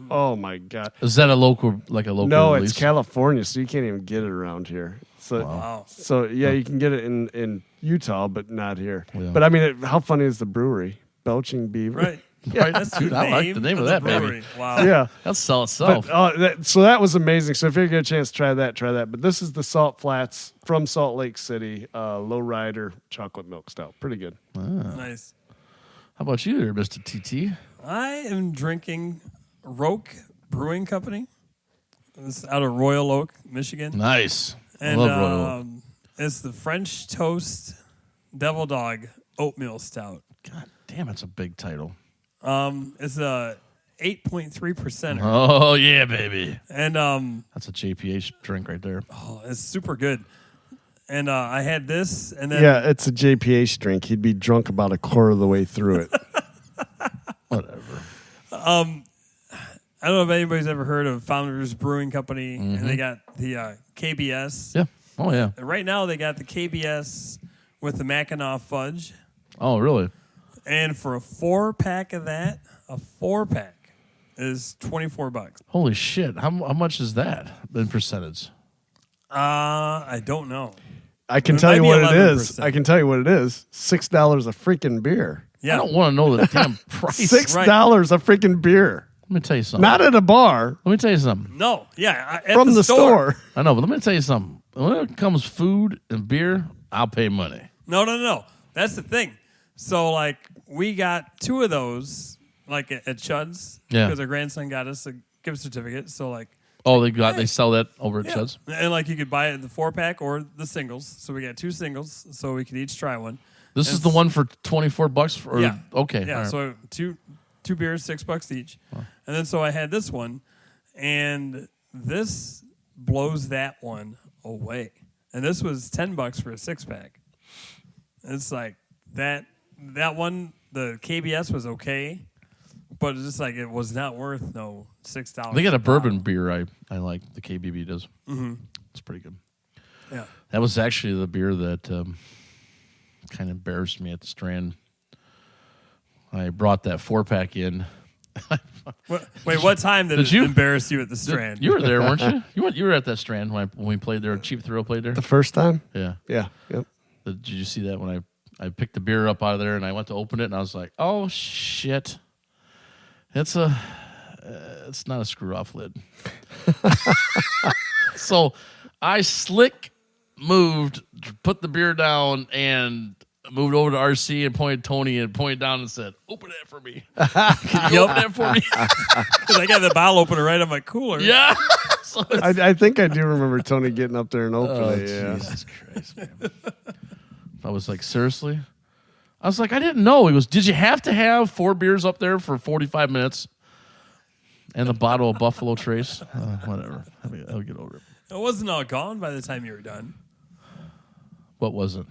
oh my God. Is that a local No, release? it's California, so you can't even get it around here. So, Wow. so yeah, you can get it in Utah, but not here. Yeah. But I mean, how funny is the brewery? Belching Beaver. Right. Right. That's Dude, I like the name of that, brewery. baby. Wow. Yeah. That'll sell itself. But, so that was amazing. So if you get a chance, try that. But this is the Salt Flats from Salt Lake City, Lowrider Chocolate Milk Stout. Pretty good. Nice. How about you there, Mr. TT? I am drinking Roke Brewing Company. It's out of Royal Oak, Michigan. Nice. And I love Royal Oak. it's the French Toast Devil Dog Oatmeal Stout. God damn, it's a big title. It's a 8.3%. Oh, yeah, baby. And That's a JPH drink right there. it's super good. And I had this, and then Yeah, it's a JPH drink. He'd be drunk about a quarter of the way through it. Whatever. I don't know if anybody's ever heard of Founders Brewing Company, and they got the KBS. Yeah. Oh, yeah. And right now they got the KBS with the Mackinac Fudge. Oh, really? And for a 4-pack of that, a 4-pack is $24. Holy shit. How much is that in percentage? I don't know. I can It tell might you be what it is. 11%. I can tell you what it is. $6 a freaking beer. Yeah. I don't want to know the damn price. $6 a freaking beer. Let me tell you something. Not at a bar. Let me tell you something. No. Yeah. At From the store. I know, but let me tell you something. When it comes food and beer, I'll pay money. No. That's the thing. So, like, we got 2 of those, like, at Chud's. Yeah. Because our grandson got us a gift certificate. So, like, Oh, they sell that over at yeah. Chud's? And, like, you could buy it in the 4-pack or the singles. So, we got 2 singles. So, we could each try one. This is the one for $24 for Yeah. okay. Yeah. all right. So, two 2 beers, $6 each. And then so I had this one, and this blows that one away. And this was $10 for a 6-pack. It's like that one, the KBS was okay, but it's just like it was not worth no $6. They got a bourbon beer I like. The KBB does. Mm-hmm. It's pretty good. Yeah. That was actually the beer that kind of embarrassed me at the Strand. I brought that 4-pack in. Wait, what time did it embarrass you at the Strand? You were there, weren't you? You were at that Strand when we played there. Cheap Thrill played there. The first time? Yeah. Yeah. Yep. Did you see that when I picked the beer up out of there and I went to open it and I was like, oh shit, it's not a screw off lid. So I slick moved, put the beer down and moved over to RC and pointed Tony and pointed down and said, open that for me. Can you open that for me? Because I got the bottle opener right on my cooler. Yeah. So I think I do remember Tony getting up there and opening it. Yeah. Jesus Christ, man. I was like, seriously? I was like, I didn't know. He goes, did you have to have 4 beers up there for 45 minutes? And a bottle of Buffalo Trace? Whatever. I'll get over it. It wasn't all gone by the time you were done. What was it?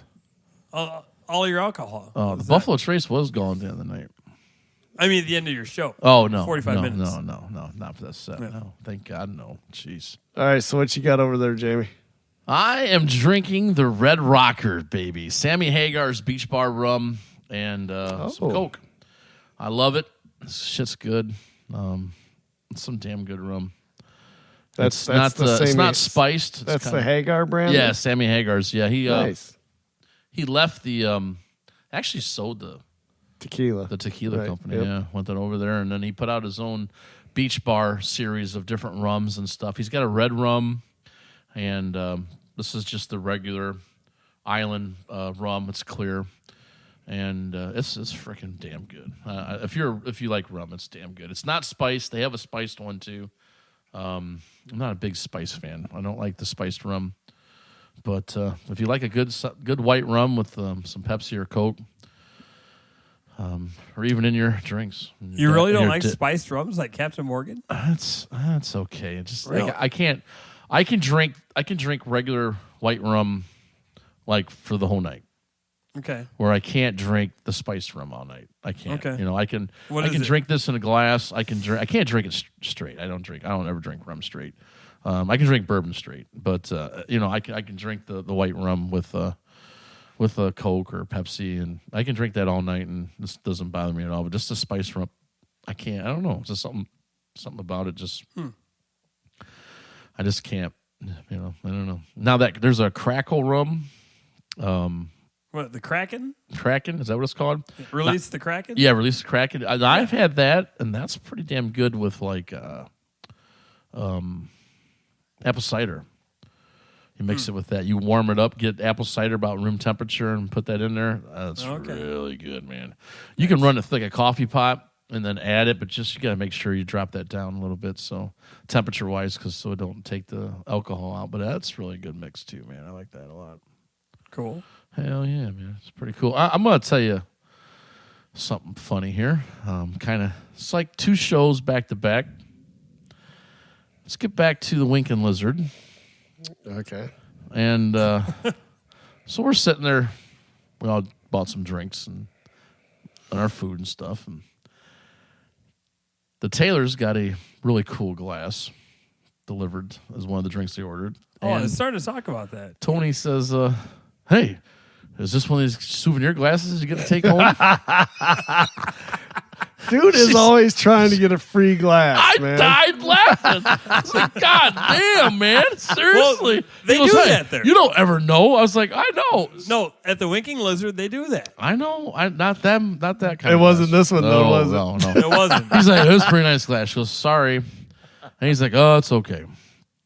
All your alcohol. Oh, the Buffalo Trace was gone the other night. I mean, at the end of your show. Oh, no. 45 minutes. No, not for that set. Yeah. No, thank God, no. Jeez. All right, so what you got over there, Jamie? I am drinking the Red Rocker, baby. Sammy Hagar's Beach Bar rum and some Coke. I love it. This shit's good. It's some damn good rum. That's it's not spiced. That's the Hagar brand? Yeah, Sammy Hagar's. Yeah, nice. He left the actually sold the tequila right. company. Yep. Yeah, went over there, and then he put out his own Beach Bar series of different rums and stuff. He's got a red rum, and this is just the regular island rum. It's clear, and it's freaking damn good. If you like rum, it's damn good. It's not spiced. They have a spiced one too. I'm not a big spice fan. I don't like the spiced rum. But if you like a good white rum with some Pepsi or Coke, or even in your drinks, you really don't like spiced rums like Captain Morgan? That's okay. It's just really? I can drink regular white rum like for the whole night. Okay. Where I can't drink the spiced rum all night. I can't. Okay. I can drink this in a glass. I can't drink it straight. I don't ever drink rum straight. I can drink bourbon straight, but I can drink the white rum with a Coke or Pepsi, and I can drink that all night, and this doesn't bother me at all. But just the spice rum, I can't. I don't know. It's just something about it. Just I just can't. I don't know. Now that there's a Crackle rum. What, the Kraken? Kraken, is that what it's called? Release the Kraken? Yeah, Release the Kraken. I've had that, and that's pretty damn good with like apple cider. You mix it with that. You warm it up, get apple cider about room temperature, and put that in there. That's really good, man. You can run it through like a coffee pot and then add it, but just you got to make sure you drop that down a little bit, so temperature-wise, so it don't take the alcohol out. But that's really good mix too, man. I like that a lot. Cool. Hell yeah, man. It's pretty cool. I'm going to tell you something funny here. It's like 2 shows back to back. Let's get back to the Winkin' Lizard. Okay. And so we're sitting there. We all bought some drinks and our food and stuff. And the Taylors got a really cool glass delivered as one of the drinks they ordered. I started to talk about that. Tony says, hey, is this one of these souvenir glasses you get to take home? Dude is always trying to get a free glass, man. I died laughing. I was like, God damn, man. Seriously. Well, they do that there. You don't ever know. I was like, I know. No, at the Winking Lizard, they do that. I know. Not that kind it of wasn't glass. this one, though, was it? No. It wasn't. He's like, it was a pretty nice glass. She goes, sorry. And he's like, oh, it's okay.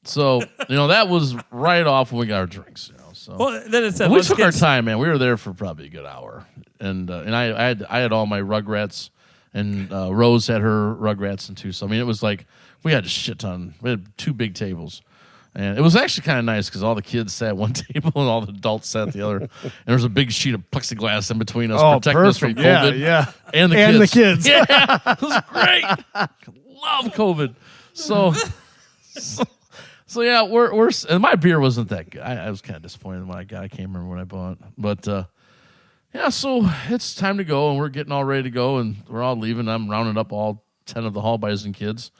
So, that was right off when we got our drinks. So well, then it said, we took our time, man. We were there for probably a good hour. And I had all my Rugrats. And Rose had her Rugrats and too. So, it was like we had a shit ton. We had 2 big tables. And it was actually kind of nice because all the kids sat at one table and all the adults sat at the other. And there was a big sheet of plexiglass in between us, protecting us from COVID. Yeah. And the And kids. the kids. Yeah, it was great. Love COVID. So yeah, we're and my beer wasn't that good. I was kind of disappointed in what I got. I can't remember what I bought, but yeah. So it's time to go, and we're getting all ready to go, and we're all leaving. I'm rounding up all 10 of the Hall Bison kids,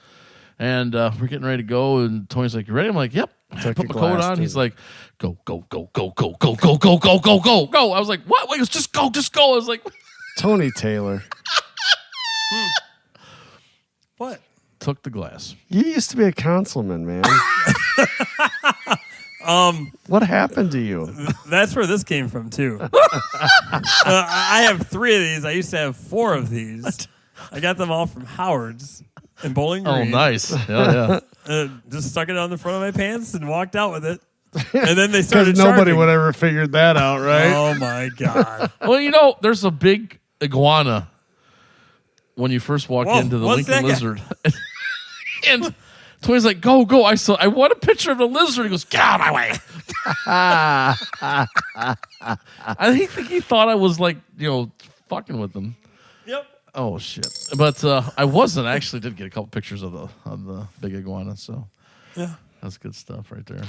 and we're getting ready to go. And Tony's like, "You ready?" I'm like, "Yep." I put my coat on. He's like, "Go, go, go, go, go, go, go, go, go, go, go, go." I was like, "What?" Wait, just go, just go. I was like, Tony Taylor. What? Took the glass. You used to be a councilman, man. What happened to you? That's where this came from too. I have 3 of these. I used to have 4 of these. I got them all from Howard's in Bowling Green. Oh, nice. Yeah, yeah. Just stuck it on the front of my pants and walked out with it. And then they started Because nobody charging. would ever figured that out, right? Oh my god! Well, there's a big iguana when you first walk Whoa, into the what's Lincoln that guy? Lizard. And Tony's like, go. I want a picture of the lizard. He goes, get out of my way. I think he thought I was like, fucking with him. Yep. Oh shit! But I wasn't. I actually did get a couple pictures of the big iguana. So Yeah. that's good stuff right there.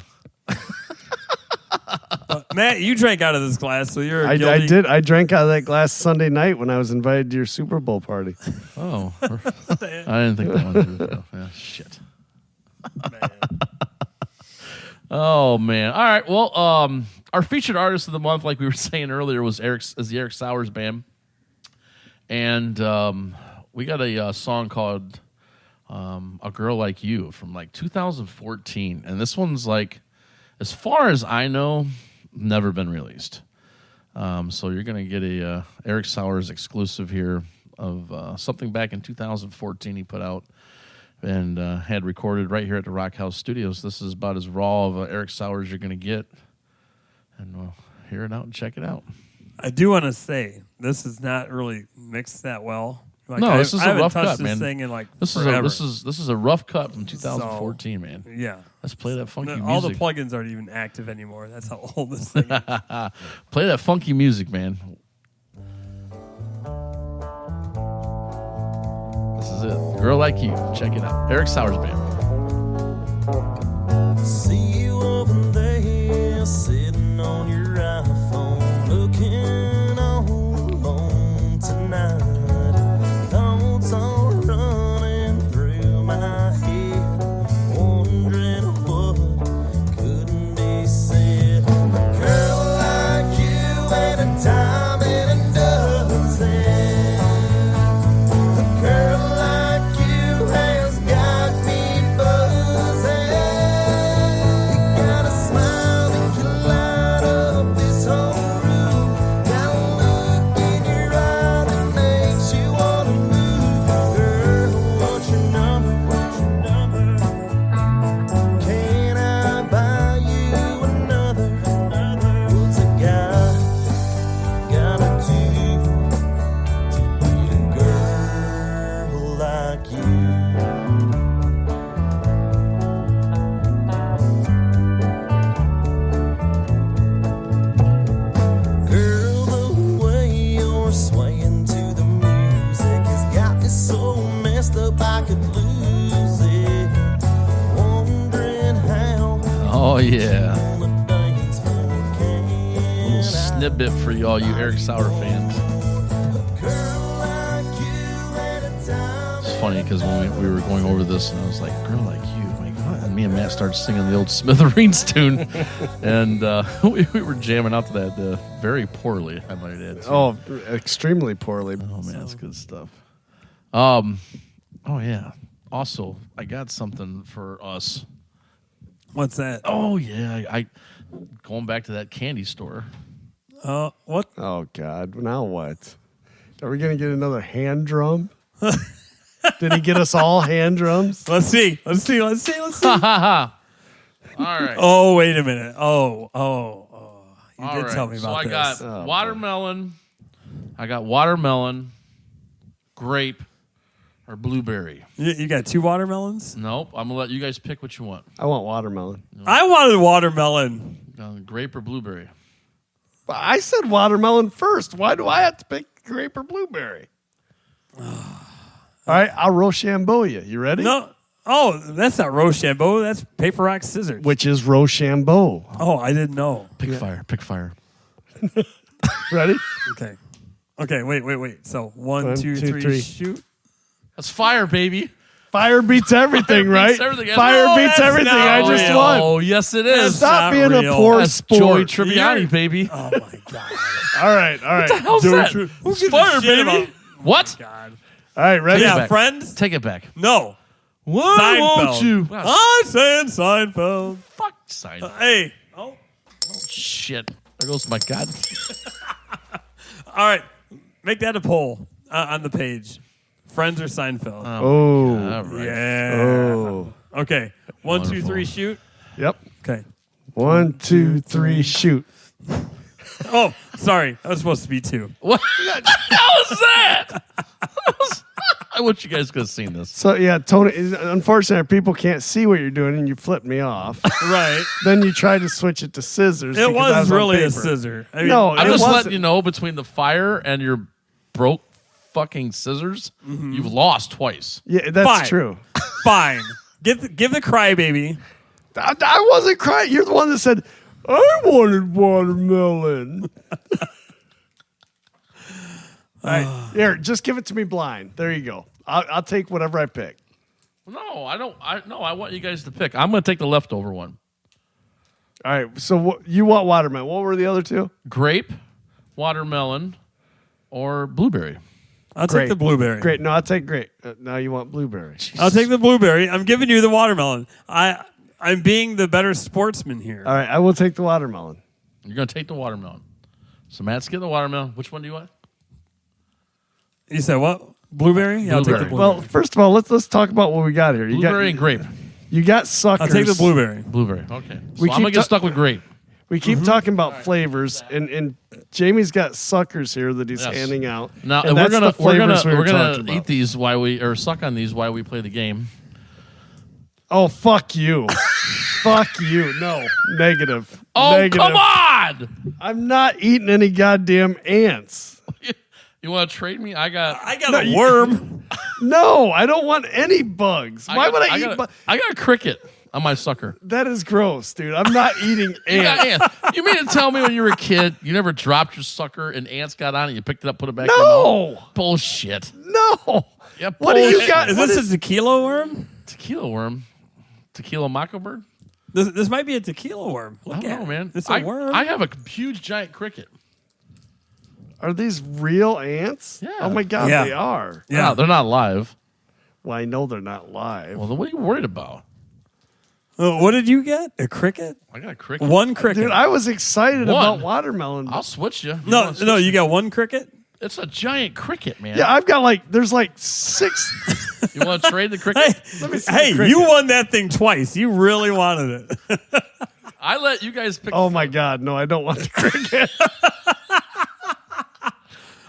Matt, you drank out of this glass, so you're I guilty. did. I drank out of that glass Sunday night when I was invited to your Super Bowl party. Oh, I didn't think that one through. Yeah, shit. Man. Oh man! All right. Well, our featured artist of the month, like we were saying earlier, was the Eric Sowers Band, and we got a song called "A Girl Like You" from like 2014, and this one's like, as far as I know, never been released. So you're gonna get a Eric Sowers exclusive here of something back in 2014 he put out. And had recorded right here at the Rock House Studios. This is about as raw of Eric Sowers you're going to get. And we'll hear it out and check it out. I do want to say this is not really mixed that well. Like, No, this is I a haven't rough touched cut, this man. thing in like This forever. is a rough cut from 2014, man. Yeah. Let's play that funky music. All the plugins aren't even active anymore. That's how old this thing is. Play that funky music, man. This is it. A Girl Like You. Check it out. Eric Sowers Band. See you over there, sitting on your iPhone, looking all alone tonight. Thoughts are running through my head, wondering what couldn't be said. A girl like you at a time and a dozen. A girl like you has got me buzzing. You got a smile that can light up this whole room. Got a look in your eye that makes you wanna move. Girl, what's your number? What's your number? Can I buy you another? What's a guy gotta do to be a girl like you? Girl, the way you're swaying to the music has got me so messed up I could lose it. Wondering how Oh, yeah. on the dance floor Little can I snippet for all you Eric Sauer fans. girl like you at a time. It's funny because when we were going over this, and I was like, "Girl Like You," I'm like, what? And me and Matt started singing the old Smithereens tune, and we were jamming out to that very poorly, I might add. too. Oh, extremely poorly. Oh man, that's good stuff. Oh yeah. Also, I got something for us. What's that? Oh yeah, I going back to that candy store. What? Oh, God. Now what? Are we going to get another hand drum? Did he get us all hand drums? Let's see. All right. Oh, wait a minute. You All did right. tell me about so this. I got watermelon. I got watermelon, grape, or blueberry? You got 2 watermelons? Nope. I'm gonna let you guys pick what you want. I want watermelon. I wanted watermelon. Grape or blueberry? But I said watermelon first. Why do I have to pick grape or blueberry? All right, I'll Rochambeau you. You ready? No. Oh, that's not Rochambeau. That's paper, rock, scissors. Which is Rochambeau. Oh, I didn't know. Pick fire. Pick fire. Ready? Okay. Okay, wait. So one, One, two, two, three, three. shoot. That's fire, baby. Fire beats everything, right? beats everything. Fire No, beats that's everything. not I just real. won. Oh, yes, it is. Stop not being real. a poor That's Joey sport. Tribbiani, baby. Oh my god. All right. What the hell's Dude, that? who Who's gives a fire, shit baby? about- What? God. All right, ready? Take it Yeah, back. friends? Take it back. No. Why Seinfeld. won't you? I'm saying Seinfeld. Fuck Seinfeld. Hey. Oh. Shit. There goes my God. All right. Make that a poll on the page. Friends or Seinfeld? Oh. All right. Yeah. Oh. Okay. 1, 2, Wonderful. 3, shoot. Yep. Okay. 1, 2, 3, shoot. Oh, sorry. That was supposed to be 2. What the hell is that? I wish you guys could have seen this. So yeah, Tony. Unfortunately, people can't see what you're doing, and you flipped me off. Right. Then you tried to switch it to scissors. It because I was on really a paper. scissor. I mean, No, I'm it just wasn't. letting you know between the fire and your broke fucking scissors, you've lost twice. Yeah, that's Fine. true. Fine. Give the crybaby. I wasn't crying. You're the one that said I wanted watermelon. All right, here, just give it to me blind. There you go. I'll take whatever I pick. No, I don't. I want you guys to pick. I'm going to take the leftover one. All right, so you want watermelon. What were the other two? Grape, watermelon, or blueberry. I'll take the blueberry. Great. No, I'll take great. Now you want blueberry. I'll take the blueberry. I'm giving you the watermelon. I'm being the better sportsman here. All right, I will take the watermelon. You're going to take the watermelon. So Matt's getting the watermelon. Which one do you want? You said what? Blueberry? Yeah, I'll take the Blueberry. blueberry. Well, first of all, let's talk about what we got here. Blueberry and grape. You got suckers. I'll take the blueberry. Blueberry. Okay. So We I'm keep going to get ta- stuck with grape. We keep talking about flavors, and Jamie's got suckers here that he's Yes. handing out. Now and we're that's gonna the flavors we were we're gonna talking eat about. these or suck on these while we play the game. Oh, fuck you. Fuck you. No. Negative. Oh, Negative. come on! I'm not eating any goddamn ants. You want to trade me? I got a worm. No, I don't want any bugs. Why would I eat got, bugs? I got a cricket on my sucker. That is gross, dude. I'm not eating You got ants. ants. You mean to tell me when you were a kid you never dropped your sucker and ants got on it, you picked it up, put it back in your No. mouth? Bullshit. No. Yeah, What do you bullshit. got? Is What this a tequila worm? Tequila worm. Tequila mockingbird? This might be a tequila worm. Look I don't at know, it. man. It's a worm. I have a huge giant cricket. Are these real ants? Yeah. Oh my god, Yeah. they are. Yeah. No, they're not live. Well, I know they're not live. Well, then what are you worried about? What did you get? A cricket? I got a cricket. One cricket. Dude, I was excited One. about watermelon. I'll switch you. no, you got one cricket? It's a giant cricket, man. Yeah, I've got there's 6. You want to trade the cricket? Hey, Let me see hey, the cricket. you won that thing twice. You really wanted it. I let you guys pick. Oh my god, no, I don't want the cricket.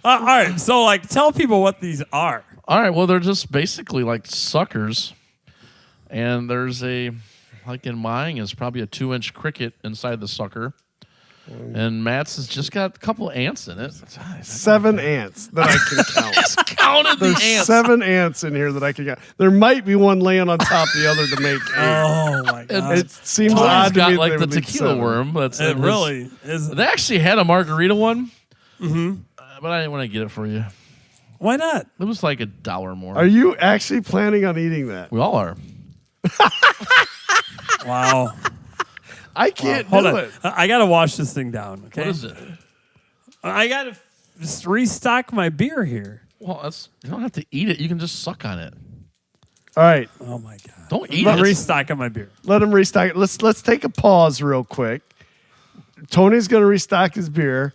All right, so tell people what these are. All right. Well, they're just basically like suckers, and there's in mine is probably a 2-inch cricket inside the sucker, and Matt's has just got a couple ants in it. 7 ants that I can count. Just counted the There's ants. 7 ants in here that I can count. There might be one laying on top of the other to make 8. Oh my god! It seems Tony's odd to got me that like there the would be tequila 7. worm. That's It in really is. They actually had a margarita one, but I didn't want to get it for you. Why not? It was like $1 more. Are you actually planning on eating that? We all are. Wow. I can't Hold do on. it. I got to wash this thing down. Okay. What is it? I got to restock my beer here. Well, you don't have to eat it. You can just suck on it. All right, Oh my god. Don't eat I'm it. restocking my beer. let him restock it. Let's take a pause real quick. Tony's going to restock his beer.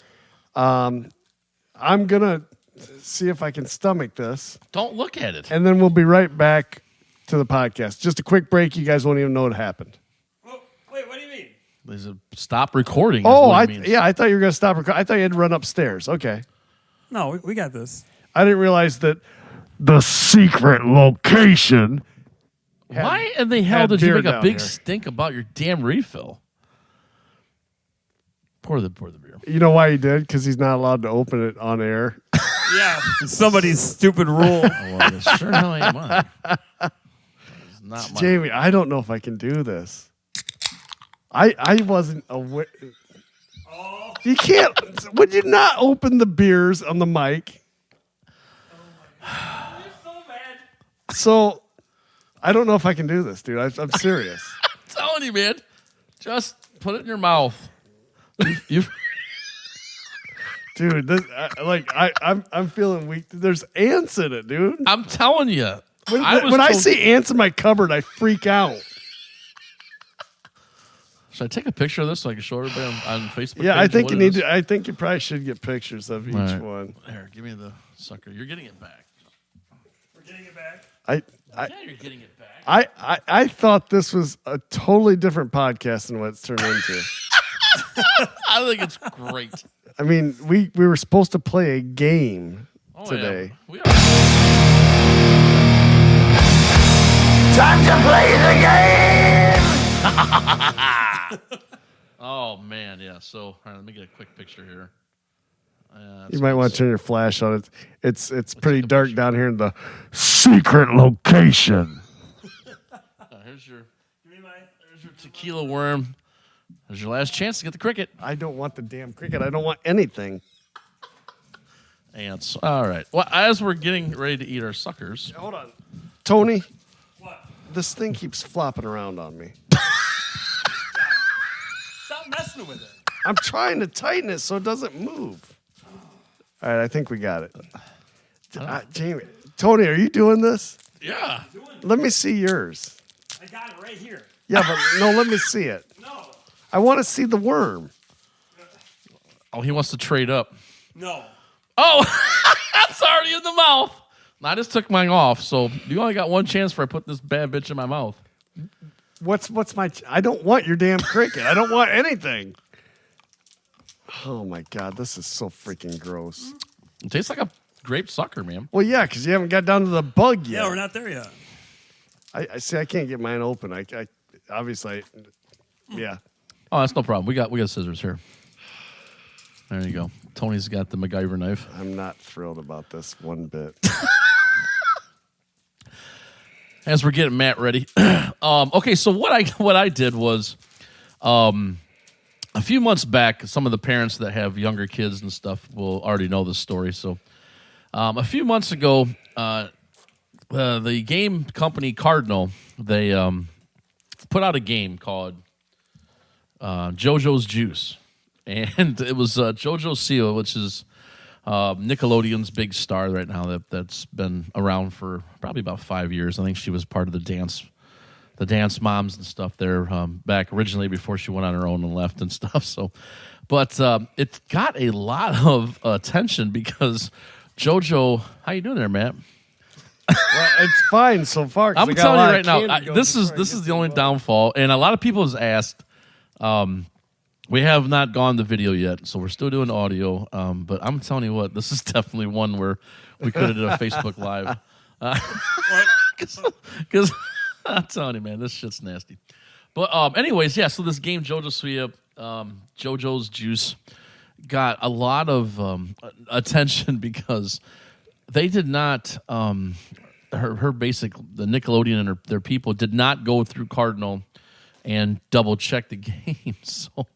I'm going to see if I can stomach this, Don't look at it. and then we'll be right back to the podcast. Just a quick break. You guys won't even know what happened. Oh, wait, what do you mean? There's a stop recording. is Oh, what it means. I thought you were going to stop recording. I thought you had to run upstairs. Okay. No, we got this. I didn't realize that the secret location. Why in the hell had did you beer make a down big here. stink about your damn refill? Pour the beer. You know why he did? Because he's not allowed to open it on air. Yeah, somebody's stupid rule. Well, it sure hell ain't mine. It's not mine. Jamie, I don't know if I can do this. I wasn't aware. You can't. Would you not open the beers on the mic? So, I don't know if I can do this, dude. I'm serious. I'm telling you, man. Just put it in your mouth. You Dude, this, I'm feeling weak. There's ants in it, dude. I'm telling you. When I see ants in my cupboard, I freak out. Should I take a picture of this so I can show everybody on Facebook? Yeah, I page think what you it need is? to. I think you probably should get pictures of each All right. one. Here, give me the sucker. You're getting it back. We're getting it back. I You're getting it back. I thought this was a totally different podcast than what it's turned into. I think it's great. I mean, we were supposed to play a game Oh, today. Yeah. We are. Time to play the game. Oh man, yeah. So, all right, let me get a quick picture here. You might want to turn your flash on. It's pretty dark down here in the secret location. Here's your tequila worm. There's your last chance to get the cricket. I don't want the damn cricket. I don't want anything. Ants. All right. Well, as we're getting ready to eat our suckers, Hold on, Tony. What? This thing keeps flopping around on me. Stop messing with it. I'm trying to tighten it so it doesn't move. All right, I think we got it. Jamie, Tony, are you doing this? yeah. Let me see yours. I got it right here. Yeah, but no, let me see it. No. I want to see the worm. Oh, he wants to trade up. No. Oh, that's already in the mouth. I just took mine off, so you only got one chance for I put this bad bitch in my mouth. What's my? I don't want your damn cricket. I don't want anything. Oh my god, this is so freaking gross. It tastes like a grape sucker, man. Well, yeah, because you haven't got down to the bug yet. Yeah, we're not there yet. I see. I can't get mine open. I obviously, yeah. Oh, that's no problem. We got scissors here. There you go. Tony's got the MacGyver knife. I'm not thrilled about this one bit. As we're getting Matt ready. Okay, so what I did was a few months back, some of the parents that have younger kids and stuff will already know this story. So a few months ago, the game company Cardinal, they put out a game called JoJo's Juice. And it was JoJo Siwa, which is Nickelodeon's big star right now that's been around for probably about 5 years. I think she was part of the dance moms and stuff there back originally before she went on her own and left and stuff. So, but it got a lot of attention because JoJo, how you doing there, Matt? Well, it's fine so far. 'Cause I'm I got a telling you lot right of now, candy going this before I is get the to only bug. downfall, and a lot of people has asked. We have not gone the video yet, so we're still doing audio. But I'm telling you what, this is definitely one where we could have done a Facebook Live. Because I'm telling you, man, this shit's nasty. But anyways, yeah, so this game, JoJo Siwa, JoJo's Juice, got a lot of attention because they did not, the Nickelodeon and their people did not go through Cardinal and double check the game. So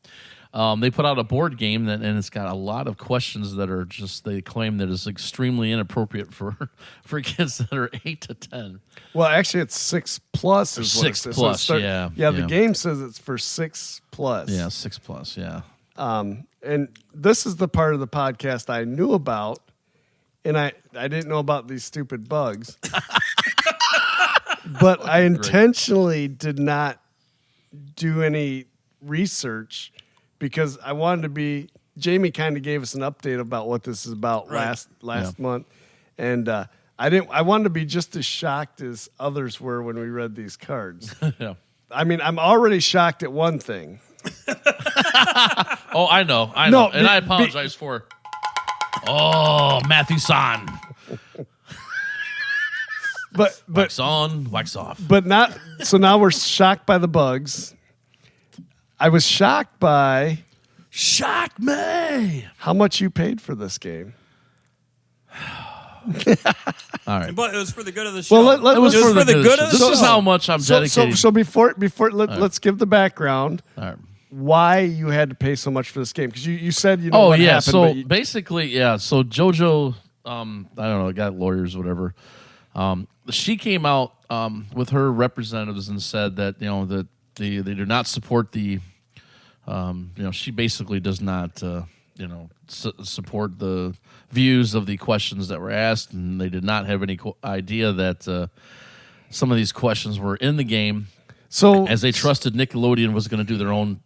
they put out a board game and it's got a lot of questions that are just, they claim that is extremely inappropriate for kids that are 8 to 10. Well, actually, it's 6+ is what it 6 says. plus, So yeah, The yeah. game says it's for 6+. Yeah, 6+, yeah. And this is the part of the podcast I knew about, and I didn't know about these stupid bugs. But I intentionally did not do any research because I wanted to be. Jamie kind of gave us an update about what this is about last month, and I wanted to be just as shocked as others were when we read these cards. Yeah. I mean, I'm already shocked at one thing. Oh, I know. No, And I apologize for. Oh, Matthew San. but Wax on, wax off. but not. So now we're shocked by the bugs. I was shocked by Shock me. how much you paid for this game. All right. But it was for the good of the show. Well, It was for the good of the show. This is how much I'm dedicated. So before let's give the background. All right. Why you had to pay so much for this game? Because you said you know Oh what yeah. happened. So but you- basically, yeah. So JoJo, I don't know, got lawyers, whatever. She came out with her representatives and said that that they do not support the. She basically does not support the views of the questions that were asked, and they did not have any idea that some of these questions were in the game. so As they trusted Nickelodeon was going to do their own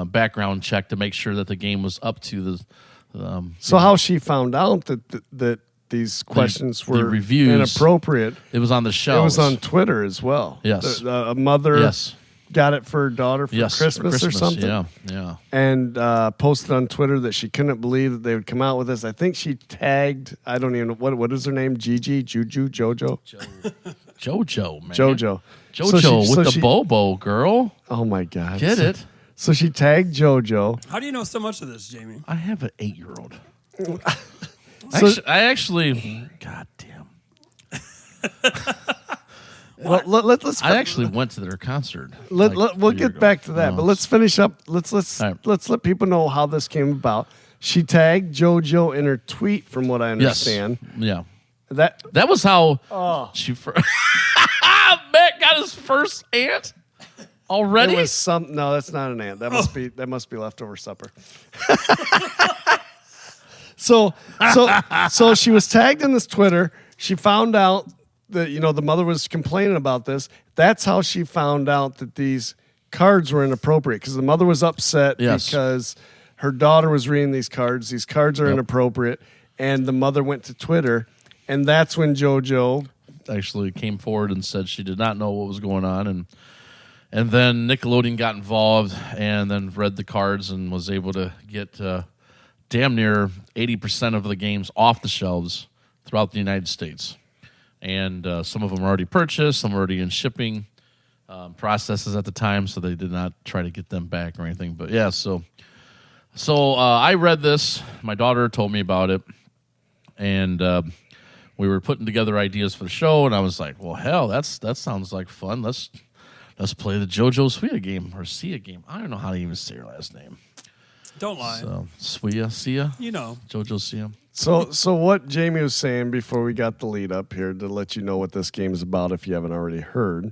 background check to make sure that the game was up to the. So how she found out that these questions the were reviews, inappropriate? It was on the It shelves. was on Twitter as well. Yes. A mother Yes. got it for her daughter for Yes, Christmas or something. Yeah. And posted on Twitter that she couldn't believe that they would come out with this. I think she tagged. I don't even know what is her name. Gigi, Juju, JoJo, JoJo, man. JoJo. JoJo So with the Bobo, girl. Oh my God! Get So- it? So she tagged JoJo. How do you know so much of this, Jamie? I have an 8-year-old. So- I actually, God damn. Well, let's. I actually went to their concert. We'll a year get ago. back to that, but let's finish up. Let's All right. let's let people know how this came about. She tagged JoJo in her tweet, from what I Yes. understand. Yeah. That was how she Matt got his first ant already. it was some. No, that's not an ant. That must be leftover supper. So she was tagged in this Twitter. She found out that the mother was complaining about this. That's how she found out that these cards were inappropriate, because the mother was upset Yes. because her daughter was reading these cards. These cards are Yep. inappropriate, and the mother went to Twitter, and that's when JoJo. Actually came forward and said she did not know what was going on, and then Nickelodeon got involved and then read the cards and was able to get damn near 80% of the games off the shelves throughout the United States. And some of them are already purchased, some are already in shipping processes at the time, so they did not try to get them back or anything. But yeah, so I read this. My daughter told me about it, and we were putting together ideas for the show, and I was like, "Well, hell, that sounds like fun. Let's play the JoJo Suya game or Sia game. I don't know how to even say her last name. Don't lie. So Sia, You know. JoJo Sia. So what Jamie was saying before we got the lead up here, to let you know what this game is about if you haven't already heard,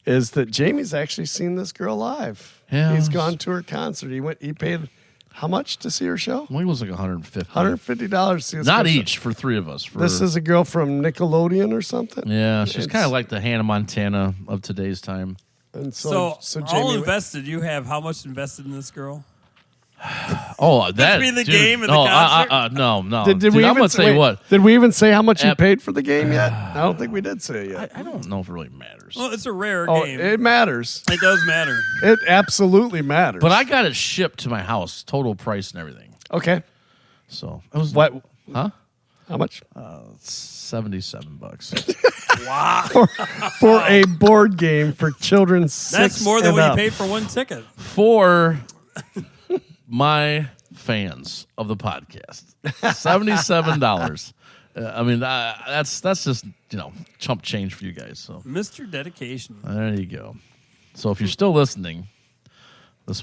is that Jamie's actually seen this girl live. Yeah. He's gone to her concert. He paid how much to see her show? Well, it was like $150. $150 to see this Not girl show. each for three of us. This is a girl from Nickelodeon or something. Yeah, she's It's- kind of like the Hannah Montana of today's time. And So, so all Jamie, invested, you have how much invested in this girl? Oh, that Between the dude, game and the no, concert? no. did Dude, we I'm even gonna tell you wait, what. Did we even say how much you Ep- paid for the game yet? I don't think we did say it yet. I don't know if it really matters. Well, it's a rare Oh, game. it matters. It does matter. It absolutely matters. But I got it shipped to my house, total price and everything. Okay. So it was What? Huh? How much? $77. For a board game for children 6 That's more than and what up. you paid for one ticket. For my fans of the podcast, $77. I mean, that's just chump change for you guys. So Mr. Dedication. there you go. So if you're still listening, this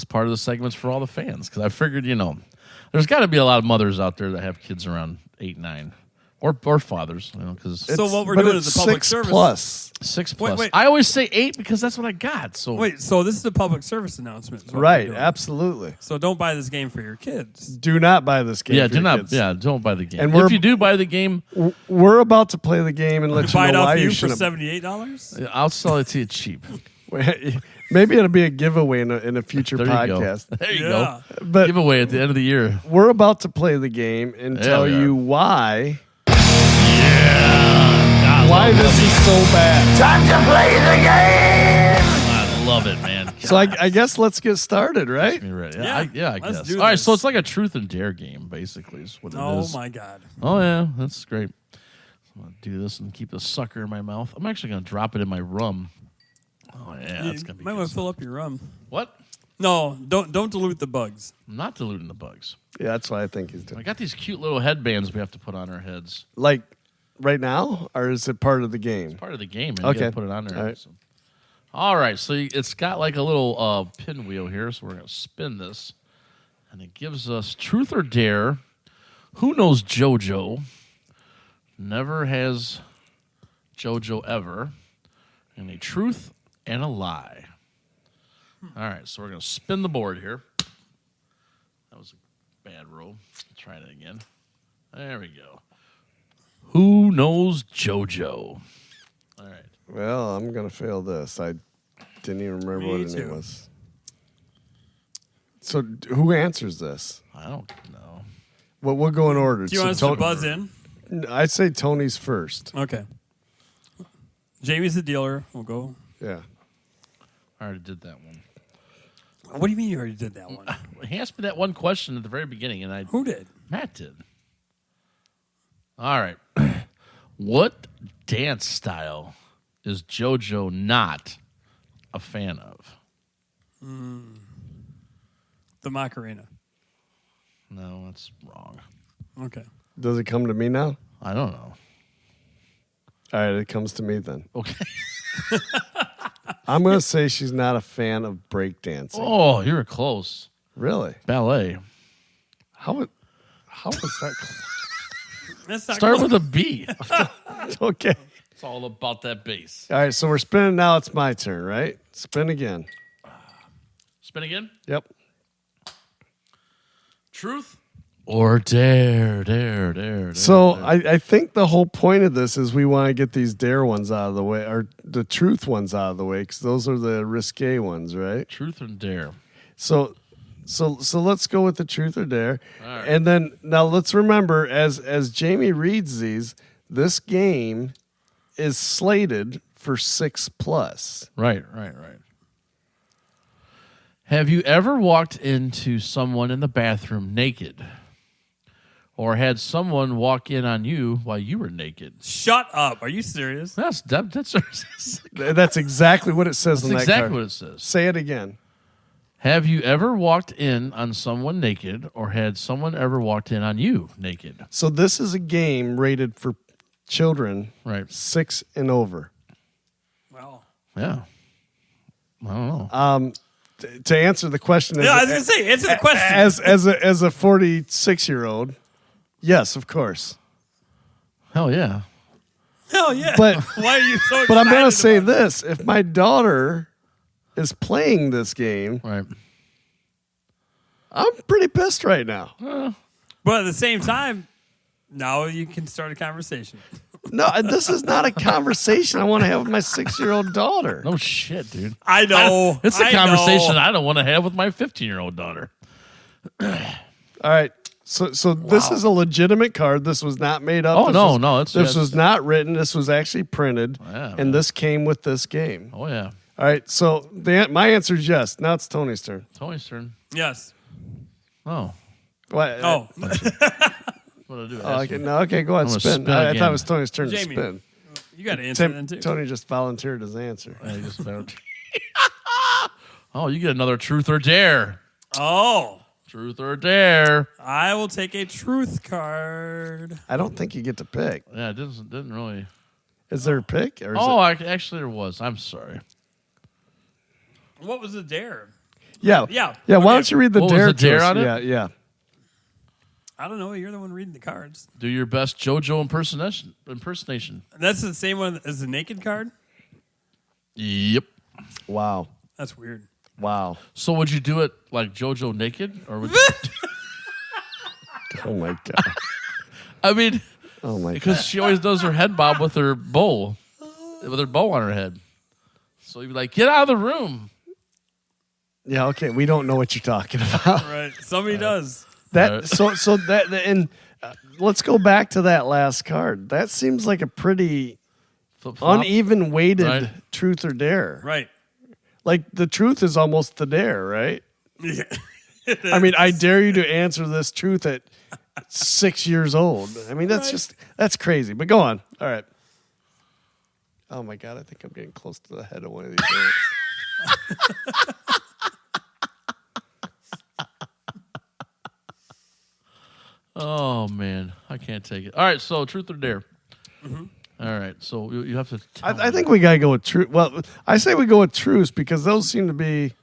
part of the segment's for all the fans, because I figured there's got to be a lot of mothers out there that have kids around 8, 9, or fathers. Because So what we're But doing it's is a public 6 service. plus. 6 plus. wait. I always say 8 because that's what I got. So Wait, so this is a public service announcement. is what we're Right, doing. absolutely. So don't buy this game for your kids. Do not buy this game. yeah, for do your not. kids. Yeah, don't buy the game. And we're- If you do buy the game, We're about to play the game and let you Buy it know off why you you for shouldn't. $78. I'll sell it to you cheap. Maybe it'll be a giveaway in a future There you go. podcast. There you Yeah. go. But Giveaway at the end of the year. we're about to play the game and Yeah, tell we are. you why God, this is so bad. I love it, man. So I guess let's get started, right? Me ready. Yeah, I let's guess. do All right, this. so it's like a truth and dare game, basically, is what it Oh is. my God. Oh yeah, that's great. I'm going to do this and keep the sucker in my mouth. I'm actually going to drop it in my rum. Oh, yeah. That's going to be might good want to stuff. fill up your rum. What? No, don't dilute the bugs. I'm not diluting the bugs. Yeah, that's what I think he's I doing. got these cute little headbands we have to put on our heads. Like right now, or is it part of the game? Part of the game, and Okay. you got to put it on there. All right. So. All right, so it's got like a little pinwheel here, so we're going to spin this. And it gives us truth or dare. Who knows JoJo? Never has JoJo ever. And a truth and a lie. All right, so we're going to spin the board here. That was a bad roll. Try it again. There we go. Who knows JoJo? All right. Well, I'm gonna fail this. I didn't even remember Me what her name too. was. So who answers this? I don't know. Well, we'll go in order. Do you want us to buzz in? I'd say Tony's first. Okay. Jamie's the dealer. We'll go. Yeah. I already did that one. What do you mean you already did that one? He asked me that one question at the very beginning, and Who did? Matt did. All right. What dance style is JoJo not a fan of? The Macarena. No, that's wrong. Okay. Does it come to me now? I don't know. All right, it comes to me then. Okay. I'm gonna say she's not a fan of breakdancing. Oh, you were close. Really? Ballet. How was that? That's not Start close. with a B. Okay. It's all about that bass. All right, so we're spinning now. It's my turn, right? Spin again. Spin again. Yep. Truth or dare. So dare. I think the whole point of this is we want to get these dare ones out of the way, or the truth ones out of the way, because those are the risque ones, right? Truth and dare. So let's go with the truth or dare, All right. and then now let's remember as Jamie reads these, this game is slated for 6+. Right. Have you ever walked into someone in the bathroom naked? Or had someone walk in on you while you were naked? Shut up. Are you serious? That's That's exactly what it says on that exactly card. what it says. Say it again. Have you ever walked in on someone naked, or had someone ever walked in on you naked? So this is a game rated for children Right. 6 and over. Wow. Yeah. I don't know. To answer the question, Yeah, I was going to say, answer the question. as a 46-year-old, yes, of course. Hell yeah. Hell yeah. But Why are you so excited but I'm gonna say about this: if my daughter is playing this game, Right. I'm pretty pissed right now. But at the same time, now you can start a conversation. No, this is not a conversation I want to have with my 6-year-old daughter. No shit, dude. I know. It's a I conversation know. I don't want to have with my 15-year-old daughter. All right. So this is a legitimate card. This was not made up. Oh, This no, was- no, This was not written. This was actually printed, Yeah, man. and this came with this game. Oh, yeah. All right. So my answer is yes. Now it's Tony's turn. Tony's turn. Yes. Oh. What? Oh, What do I do? Oh, okay. No. Okay. Go ahead. I'm gonna Spin. spin I again. thought it was Tony's turn to Jamie. spin. you got to answer then, too. Tony just volunteered his answer. I just found. Oh, you get another truth or dare. Oh, Truth or dare. I will take a truth card. I don't think you get to pick. Yeah, it didn't really. Is there a pick? Or is Oh, it? actually, there was. I'm sorry. What was the dare? Yeah. Yeah. Yeah. Why Okay. don't you read the What was dare? the dare to us? on it? Yeah. Yeah. I don't know. You're the one reading the cards. Do your best JoJo impersonation. That's the same one as the naked card? Yep. Wow. That's weird. Wow. So would you do it like JoJo naked, or would? Oh my god. I mean, Oh my god. because she always does her head bob with her bow on her head. So you'd be like, "Get out of the room." Yeah. Okay. We don't know what you're talking about. Right. Somebody does. That so that and let's go back to that last card. That seems like a pretty Flip-flop. uneven weighted Right. truth or dare. Right. Like the truth is almost the dare, right? Yeah. I mean, I dare you to answer this truth at 6 years old. I mean, that's crazy. But go on. All right. Oh my God, I think I'm getting close to the head of one of these ants. Oh man, I can't take it. All right, so truth or dare. All right, so you have to. I think we gotta go with truth. Well, I say we go with truths because those seem to be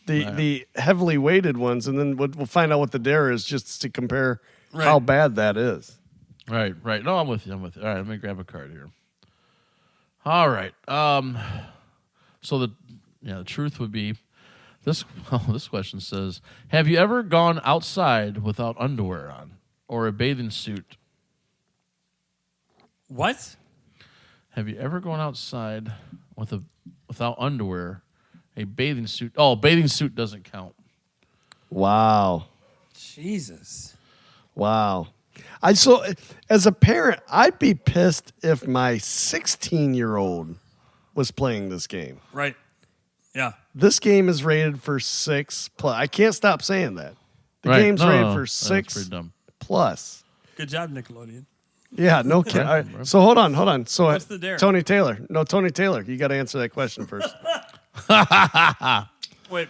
the heavily weighted ones, and then we'll find out what the dare is just to compare how bad that is. Right. No, I'm with you. All right, let me grab a card here. All right. So the truth would be this. This question says, have you ever gone outside without underwear on or a bathing suit? What? Have you ever gone outside without underwear, a bathing suit? Oh, bathing suit doesn't count. Wow. Jesus. Wow. So as a parent, I'd be pissed if my 16-year-old was playing this game. Right. Yeah. This game is rated for 6+. I can't stop saying that. The Right. game's No, rated no, for that's 6+. pretty dumb. Good job, Nickelodeon. Yeah, no kidding. All right. So hold on. So What's the dare? Tony Taylor, you got to answer that question first. Wait,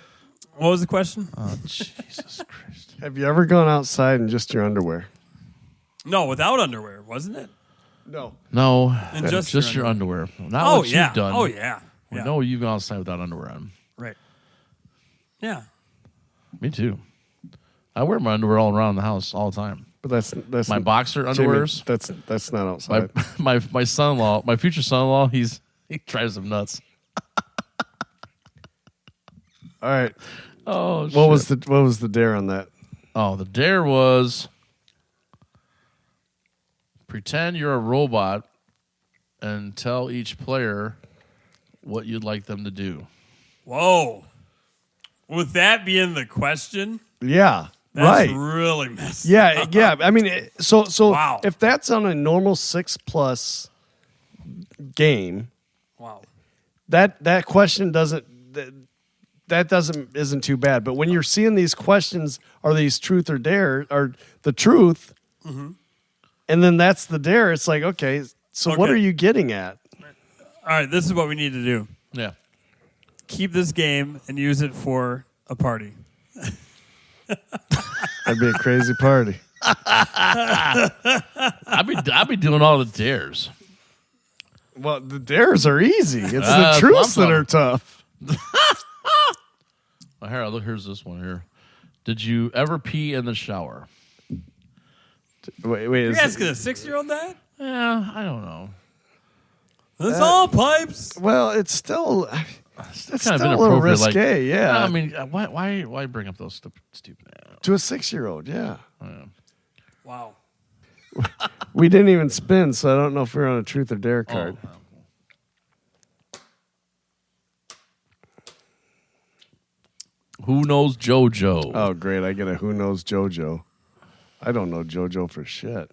what was the question? Oh, Jesus Christ. Have you ever gone outside in just your underwear? No, without underwear, wasn't it? No. No, And just your underwear. Not Oh, what yeah. you've done. Oh, yeah. We Yeah. know you've gone outside without underwear on. Right. Yeah. Me too. I wear my underwear all around the house all the time. But that's My boxer Jamie, underwears. that's not outside. My son-in-law, my future son-in-law, he drives him nuts. All right. Oh, What was the dare on that? Oh, the dare was pretend you're a robot and tell each player what you'd like them to do. Whoa. Would that be in the question? Yeah. That's right. really messed up. Yeah. I mean, so Wow. if that's on a normal 6+ game, Wow. that question isn't too bad. But when you're seeing these questions, are these truth or dare, or the truth, and then that's the dare? It's like, okay, so what Okay. are you getting at? All right, this is what we need to do. Yeah. Keep this game and use it for a party. That'd be a crazy party. I'd be doing all the dares. Well, the dares are easy. It's the That's truths what that I'm are tough. Well, here, look, here's this one here. Did you ever pee in the shower? Wait. You're asking a 6-year-old that? Yeah, I don't know. That's all pipes. Well, it's still It's it's kind of still a little inappropriate. risque. yeah, I mean, why bring up those stupid? to a 6-year-old. Yeah, Wow. we didn't even spin, so I don't know if we're on a truth or dare Oh, card. Who knows JoJo? Oh, great! I get a who knows JoJo. I don't know JoJo for shit.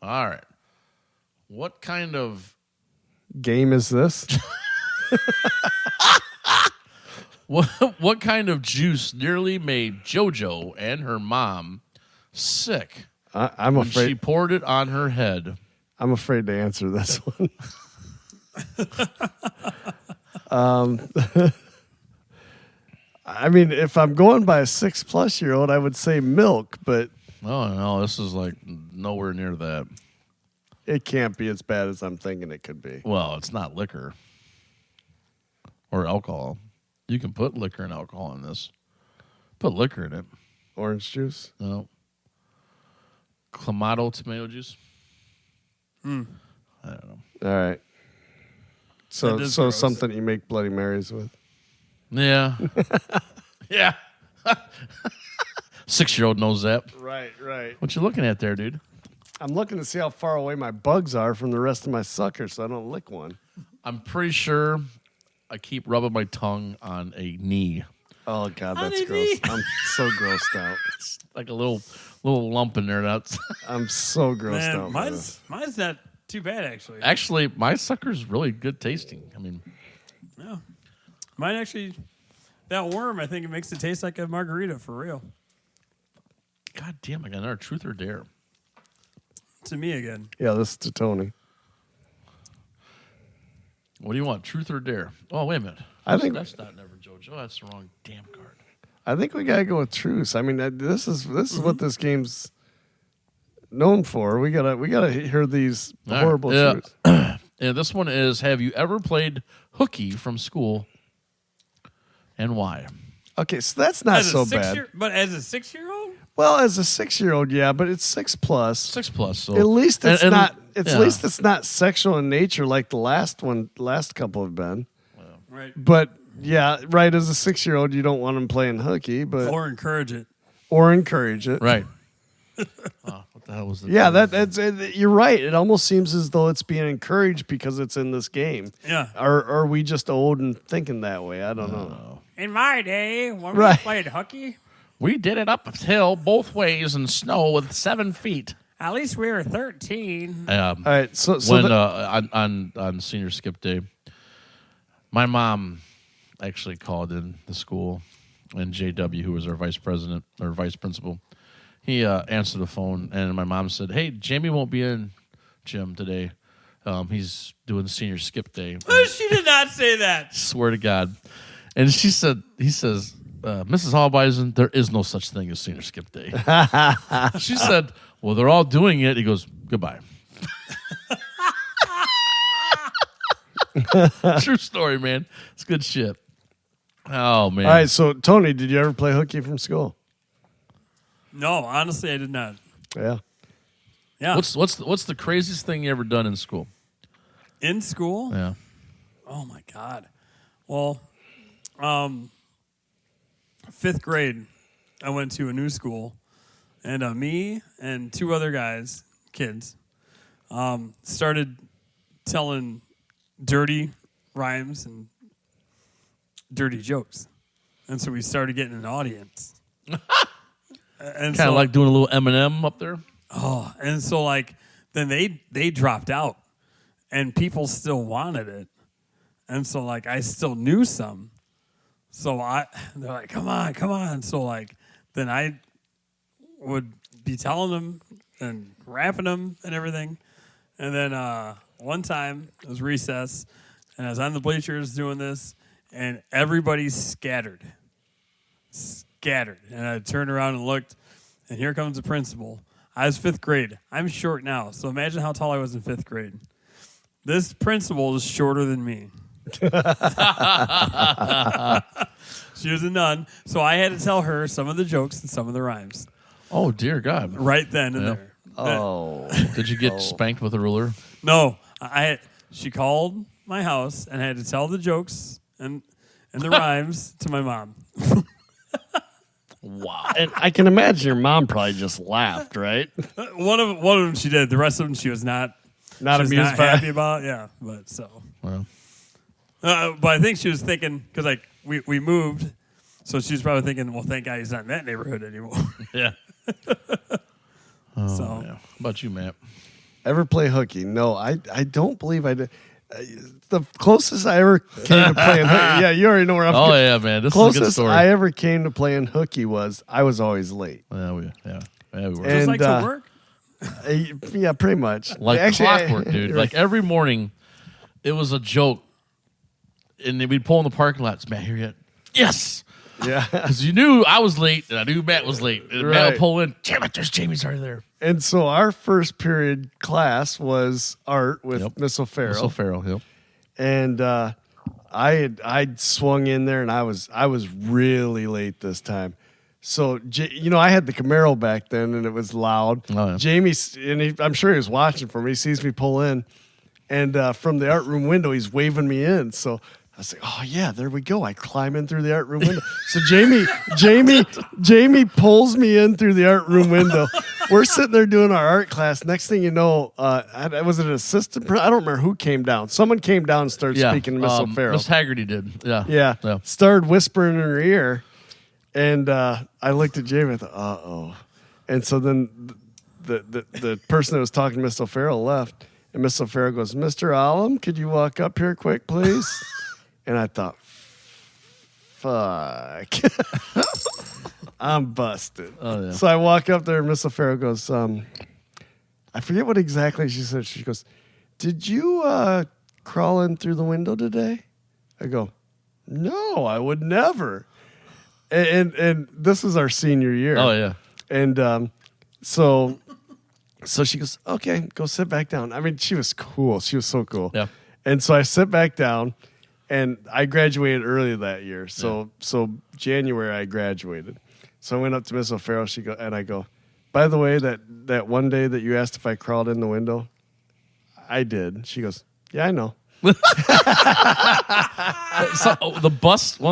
All right. What kind of Game is this? what kind of juice nearly made JoJo and her mom sick I'm when she afraid. poured it on her head? I'm afraid to answer this one. I mean, if I'm going by a 6+-year-old, I would say milk, but Oh no, this is like nowhere near that. it can't be as bad as I'm thinking it could be. Well, it's not liquor or alcohol. You can put liquor and alcohol in this. Put liquor in it. Orange juice? No. Clamato tomato juice. I don't know. All right. So That is so gross. something you make Bloody Marys with. Yeah. Yeah. 6-year-old knows that. Right. What you looking at there, dude? I'm looking to see how far away my bugs are from the rest of my suckers so I don't lick one. I'm pretty sure I keep rubbing my tongue on a knee. Oh, God, that's gross. I'm so grossed out. It's like a little lump in there. That's I'm so grossed Man, out. by this. mine's not too bad, actually. actually my sucker's really good tasting. I mean, Yeah. Mine actually, that worm, I think it makes it taste like a margarita for real. God damn, I got another truth or dare. To me again. Yeah, this is to Tony. What do you want, truth or dare? Oh, wait a minute. I think that's not Never JoJo. That's the wrong damn card. I think we gotta go with truce. I mean, this is what this game's known for. We gotta hear these All right. horrible Yeah. truths. Yeah, this one is: have you ever played hooky from school, and why? Okay, so that's not As so a bad. But as a 6-year-old? Well, as a 6-year-old, yeah, but it's 6+. 6+. So At least it's and- not. At yeah. least it's not sexual in nature like the last couple have been. Right. But yeah, right. As a 6-year-old, you don't want them playing hooky, but Or encourage it. or encourage it. Right. What the hell was the? Yeah, that's you're right. It almost seems as though it's being encouraged because it's in this game. Yeah. Or are we just old and thinking that way? I don't know. In my day, when Right. we played hooky, We did it uphill both ways in snow with 7 feet. at least we were 13. All right, so When on senior skip day, my mom actually called in the school, and JW, who was our vice president or vice principal, he answered the phone, and my mom said, "Hey, Jamie won't be in gym today. He's doing senior skip day." She did not say that. Swear to God. And he says, Mrs. Hallbeisen, there is no such thing as senior skip day. She said, well, they're all doing it. He goes, goodbye. True story, man. It's good shit. Oh, man. all right, so Tony, did you ever play hooky from school? No, honestly, I did not. Yeah. Yeah. What's the craziest thing you ever done in school? In school? Yeah. Oh, my God. Well, 5th grade, I went to a new school, and me and 2 other kids, started telling dirty rhymes and dirty jokes. And so we started getting an audience. And Kind of like doing a little Eminem up there. Oh, and so like then they dropped out, and people still wanted it, and so like I still knew some, so they're like, come on. So like then I would be telling them and rapping them and everything, and then one time it was recess, and I was on the bleachers doing this, and everybody scattered, and I turned around and looked, and here comes the principal. I was 5th grade. I'm short now, so imagine how tall I was in 5th grade. This principal is shorter than me. She was a nun, so I had to tell her some of the jokes and some of the rhymes Oh, dear God. right then and Yeah. there. Oh. Did you get spanked with a ruler? No, she called my house and I had to tell the jokes and the rhymes to my mom. Wow. And I can imagine your mom probably just laughed, right? One of them she did. The rest of them she was not Not she was amused not by happy about. Yeah, but so. Well, But I think she was thinking because like we moved, so she was probably thinking, well, thank God he's not in that neighborhood anymore. yeah. So Yeah. How about you, Matt? Ever play hooky? No, I don't believe I did. The closest I ever came to playing hooky, yeah, you already know where I'm Oh, going. yeah, man. This is a good Closest story. I ever came to playing hooky was I was always late. Yeah, we were. just And, like to work. Yeah, pretty much. Like Actually, clockwork, dude. Like every morning, it was a joke. And then we'd pull in the parking lots. Matt here yet? Yes. yeah. Because you knew I was late, and I knew Matt was late. And Matt Right. would pull in. Damn it, there's Jamie's already there. And so our first period class was art with Yep. Miss O'Farrell. So Farrell, yep. And I'd swung in there, and I was really late this time. So I had the Camaro back then, and it was loud. Oh, yeah. Jamie, I'm sure he was watching for me. He sees me pull in, and from the art room window, he's waving me in. So I was like, "Oh yeah, there we go." I climb in through the art room window. So Jamie pulls me in through the art room window. We're sitting there doing our art class. Next thing you know, was it an assistant? I don't remember who came down. Someone came down and started speaking to Miss O'Farrell. Miss Haggerty did. Yeah. Yeah. Started whispering in her ear. And I looked at Jamie and thought, uh-oh. And so then the person that was talking to Miss O'Farrell left. And Miss O'Farrell goes, Mr. Allam, could you walk up here quick, please? And I thought, fuck. I'm busted. Oh, yeah. So I walk up there and Miss O'Farrell goes, I forget what exactly she said. She goes, did you crawl in through the window today? I go, no, I would never. And this is our senior year. Oh, yeah. And so she goes, okay, go sit back down. I mean, she was cool. She was so cool. Yeah. And so I sit back down, and I graduated early that year. So January I graduated. So I went up to Miss O'Farrell. I go, by the way, that one day that you asked if I crawled in the window, I did. She goes, yeah, I know. So, one of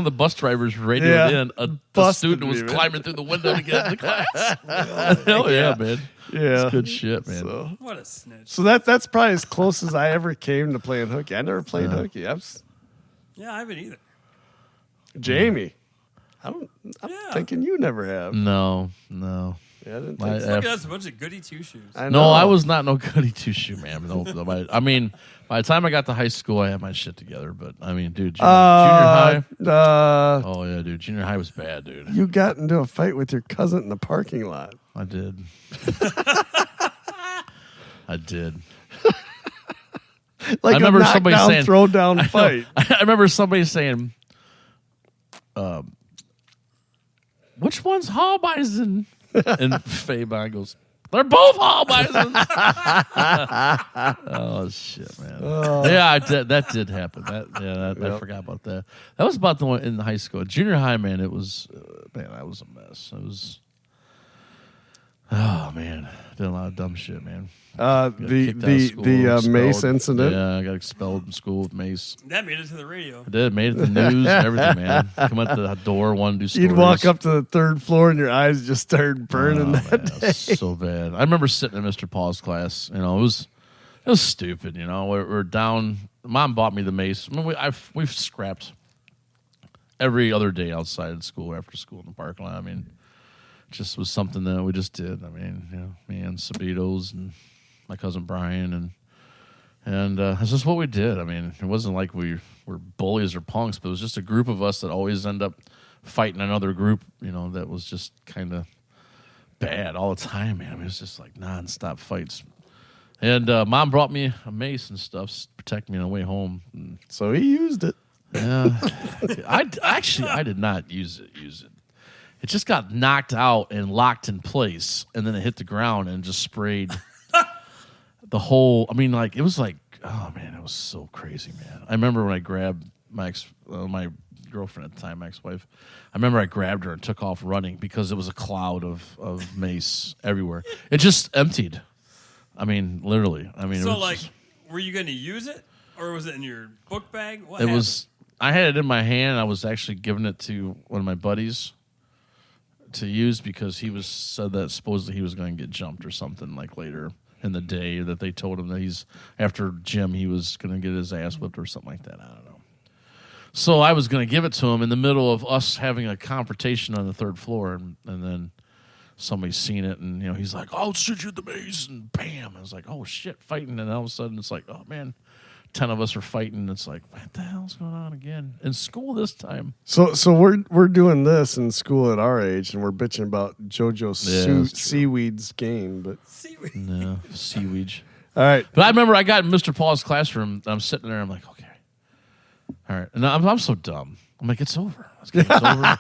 the bus drivers radioed in. A Busted student was me, man. climbing through the window to get into class. Hell yeah, man. Yeah. It's good shit, man. What a snitch. So that's probably as close as I ever came to playing hooky. I never played hooky. Yeah, I haven't either. Jamie. I'm Yeah. thinking you never have. No. Yeah, I didn't My- think so. Look at us, a bunch of goody two shoes. I No, know. I was not no goody two shoe man. No, I mean, by the time I got to high school, I had my shit together. But I mean, dude, junior high. Oh yeah, dude, junior high was bad, dude. You got into a fight with your cousin in the parking lot. I did. I did. Like I remember a somebody knockdown, saying, throw down I know. fight. I remember somebody saying, "Which one's Hall Bison?" And Faye Bond goes, "They're both Hall Bison." Oh shit, man! Yeah, that did happen. I Yep. forgot about that. That was about the one in high school. Junior high, man, it was that was a mess. It was. Oh man, did a lot of dumb shit, man. Got kicked out of school, Mace expelled. incident. Yeah, I got expelled from school with Mace. That made it to the radio. I did, made it to the news and everything, man. Come out the door, one do stories. You'd walk up to the third floor and your eyes just started burning. Man, it was so bad. I remember sitting in Mr. Paul's class. You know, it was stupid. You know, we're down. Mom bought me the Mace. I mean, we've scrapped every other day outside of school, after school in the parking lot. I mean, it just was something that we just did. I mean, you know, me and Sabitos and my cousin Brian and it's just what we did. I mean, it wasn't like we were bullies or punks, but it was just a group of us that always end up fighting another group, you know, that was just kind of bad all the time, man. I mean, it was just like nonstop fights. And Mom brought me a mace and stuff to protect me on the way home. And, So he used it. yeah, I did not use it. It just got knocked out and locked in place, and then it hit the ground and just sprayed the whole. I mean, like it was like, oh man, it was so crazy, man. I remember when I grabbed my girlfriend at the time, my ex-wife. I remember I grabbed her and took off running because it was a cloud of mace everywhere. It just emptied. I mean, literally. I mean, So, it was like, just- were you going to use it, or was it in your book bag? What it happened? was. I had it in my hand. I was actually giving it to one of my buddies to use because he said that supposedly he was going to get jumped or something like later in the day, that they told him that after gym he was going to get his ass whipped or something like that. I don't know. So I was going to give it to him in the middle of us having a confrontation on the third floor, and then somebody's seen it, and you know he's like, "I'll shoot you with the mace," and bam! I was like, "Oh shit!" Fighting, and all of a sudden it's like, "Oh man." 10 of us are fighting. And it's like, what the hell's going on again? In school this time. So we're doing this in school at our age, and we're bitching about JoJo Yeah, that's true. Seaweed's game. But Seaweed. No, seaweed. all right, But I remember I got in Mr. Paul's classroom. And I'm sitting there. I'm like, okay. All right. And I'm so dumb. I'm like, it's over. It's over.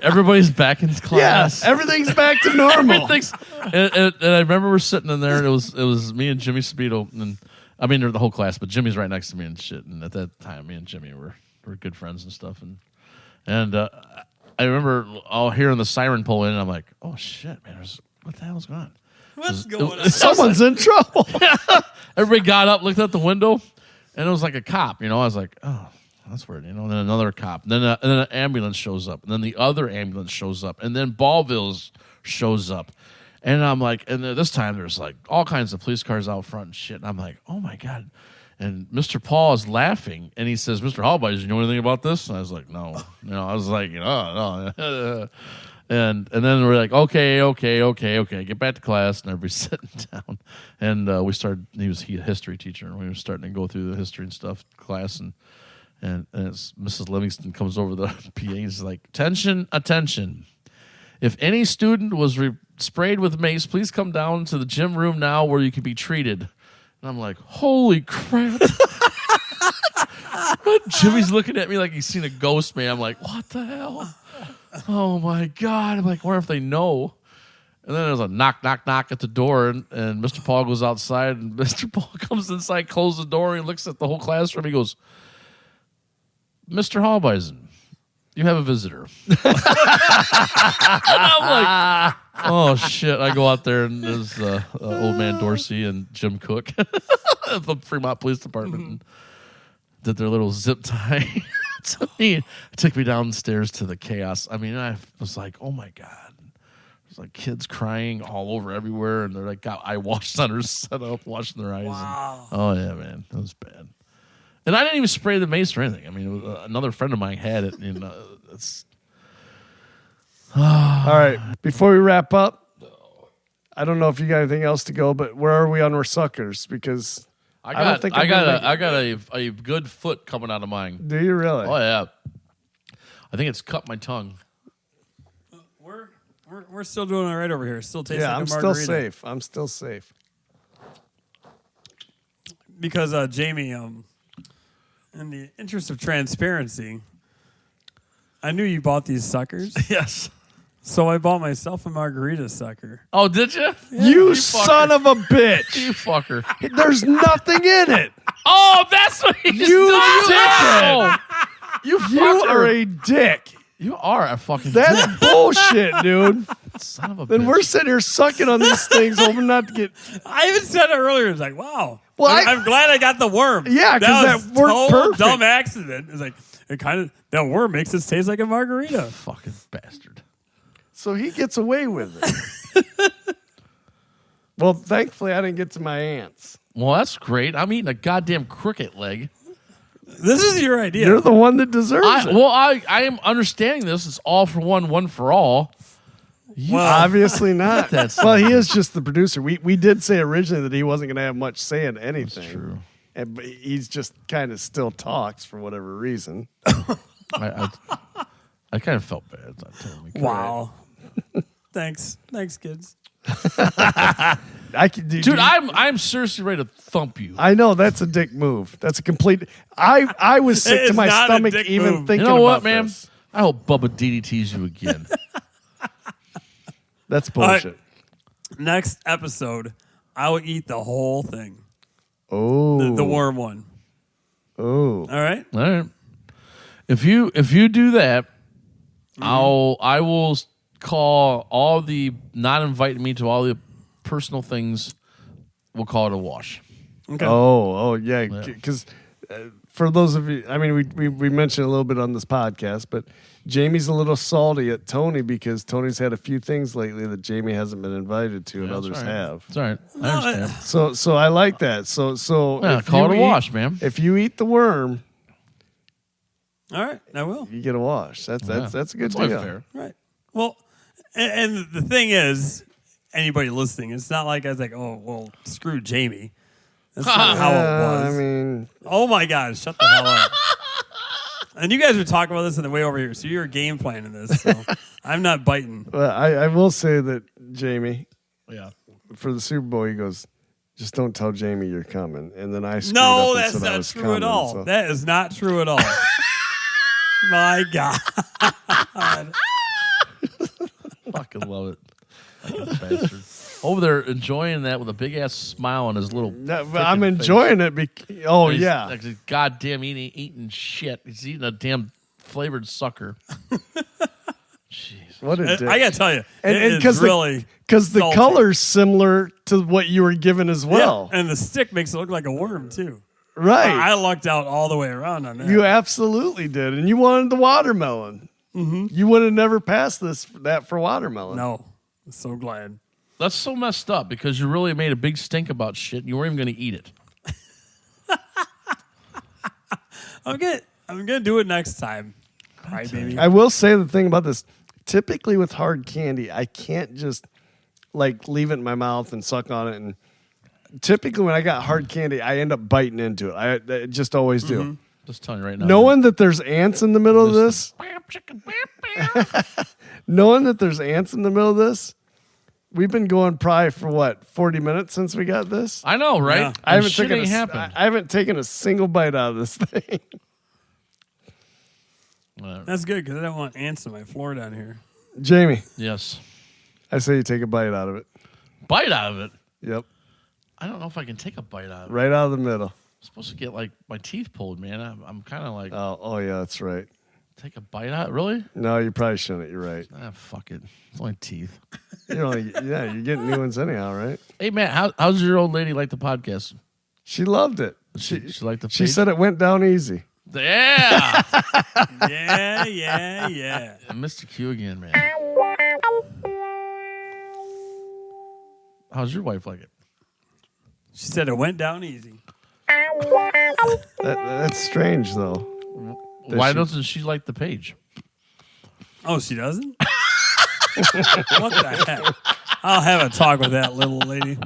Everybody's back in class. yeah, everything's back to normal. Everything's, and I remember we're sitting in there, and it was me and Jimmy Sabito, and I mean, they're the whole class, but Jimmy's right next to me and shit. And at that time, me and Jimmy were good friends and stuff. And I remember all hearing the siren pull in, and I'm like, oh shit, man, what the hell's going on? What's going on? Someone's in trouble. Everybody got up, looked out the window, and it was like a cop. You know, I was like, oh, that's weird. You know, and then another cop, and then an ambulance shows up, and then the other ambulance shows up, and then Ballville's shows up. And I'm like, and this time there's like all kinds of police cars out front and shit. And I'm like, oh my God. And Mr. Paul is laughing, and he says, Mr. Hallby, you know anything about this? And I was like, no. I was like, no. And then we're like, okay, get back to class. And everybody's sitting down. And he was a history teacher, and we were starting to go through the history and stuff class. And it's Mrs. Livingston comes over the PA and is like, attention. If any student was sprayed with mace, please come down to the gym room now where you can be treated. And I'm like, holy crap. Jimmy's looking at me like he's seen a ghost, man. I'm like, what the hell? Oh, my God. I'm like, wonder if they know. And then there's a knock, knock, knock at the door, and Mr. Paul goes outside, and Mr. Paul comes inside, closes the door, and he looks at the whole classroom. He goes, Mr. Hallbeisen, you have a visitor. And I'm like, oh, shit. I go out there, and there's old man Dorsey and Jim Cook of the Fremont Police Department. And did their little zip tie to me. It took me downstairs to the chaos. I mean, I was like, oh, my God. There's like kids crying all over everywhere, and they're like got eye wash centers set up, washing their eyes. Wow. Oh yeah, man, that was bad. And I didn't even spray the mace or anything. I mean, it was, another friend of mine had it. And it's All right. Before we wrap up, I don't know if you got anything else to go, but where are we on our suckers? Because I don't think I got a good foot coming out of mine. Do you really? Oh yeah, I think it's cut my tongue. We're still doing all right over here. Still tastes Yeah, like I'm a still margarita. safe. I'm still safe. Because Jamie, in the interest of transparency, I knew you bought these suckers, Yes. so I bought myself a margarita sucker. Oh, did you? You son of a bitch! You fucker. There's nothing in it. Oh, that's what he's You doing. dickhead. You You fucker. are a dick. You are a fucking That's dick. bullshit, dude. Son of a Then bitch. we're sitting here sucking on these things, hoping not to get. I even said it earlier. It's like, wow. Well, I'm glad I got the worm. Yeah, 'cause was that worked total perfect. dumb accident. It's like that worm makes it taste like a margarita. fucking bastard. So he gets away with it. Well, thankfully, I didn't get to my aunt's. Well, that's great. I'm eating a goddamn cricket leg. This is your idea. You're the one that deserves it. I am understanding this. It's all for one for all. Obviously not. That's Well, he is just the producer. We did say originally that he wasn't going to have much say in anything. That's true. But he's just kind of still talks for whatever reason. I kind of felt bad. I told me. Wow. Thanks, kids. Dude, I'm seriously ready to thump you. I know that's a dick move. That's a complete. I was sick It to is my not a stomach dick even move. thinking You know what, about man? this. I hope Bubba DDTs you again. That's All right. bullshit. Next episode, I will eat the whole thing. Oh, The worm one. Oh, All right. All right. If you do that, I will call all the not inviting me to all the personal things. We'll call it a wash. Okay. oh, yeah. Because for those of you, I mean, we mentioned a little bit on this podcast, but Jamie's a little salty at Tony because Tony's had a few things lately that Jamie hasn't been invited to, and That's others all right. have. It's all right. I understand. So I like that. So Yeah, if call you it a wash, man. If you eat the worm, All right. I will. you get a wash. That's a good That's deal. only fair. Right. Well, and the thing is, anybody listening, it's not like I was like, oh, well, screw Jamie. That's not how it was. I mean, Oh my God, shut the hell up. And you guys were talking about this on the way over here, so you're game planning this. So I'm not biting. well, I will say that Jamie, Yeah. for the Super Bowl, he goes, just don't tell Jamie you're coming. And then I screwed No, up and that's said I not was true coming, at all. so- That is not true at all. My God. Fucking love it. Fucking bastard. Over there enjoying that with a big ass smile on his little. No, but frickin' I'm face. enjoying it. Oh, He's yeah. like a goddamn eating shit. He's eating a damn flavored sucker. Jeez. What a dick. I got to tell you, And it is because really because the salty. color's similar to what you were given as well. Yeah, and the stick makes it look like a worm, too. Right. I lucked out all the way around on that. You absolutely did. And you wanted the watermelon. Mm-hmm. You would have never passed that for watermelon. No. I'm so glad. That's so messed up because you really made a big stink about shit and you weren't even going to eat it. I'm gonna do it next time. Cry baby. I will say the thing about this. Typically with hard candy, I can't just like leave it in my mouth and suck on it. And typically when I got hard candy, I end up biting into it. I just always do. Just telling you right now. Knowing that there's ants in the middle of this, knowing that there's ants in the middle of this, we've been going probably for what, 40 minutes since we got this? I know, right? Yeah. I haven't shit taken ain't happened. I haven't taken a single bite out of this thing. That's good because I don't want ants on my floor down here. Jamie, Yes. I say you take a bite out of it. Bite out of it. Yep. I don't know if I can take a bite out of it. Right out of the middle. I'm supposed to get like my teeth pulled, man. I'm kind of like Oh, yeah, that's right. take a bite out. Really? No, you probably shouldn't. You're right. Fuck it. It's only teeth. You're getting new ones anyhow, right? Hey man, how's your old lady like the podcast? She loved it. She liked the. She page? said it went down easy. Yeah. Yeah. Mr. Q again, man. How's your wife like it? She said it went down easy. That's strange, though. Why doesn't she like the page? Oh, she doesn't? What the heck? I'll have a talk with that little lady.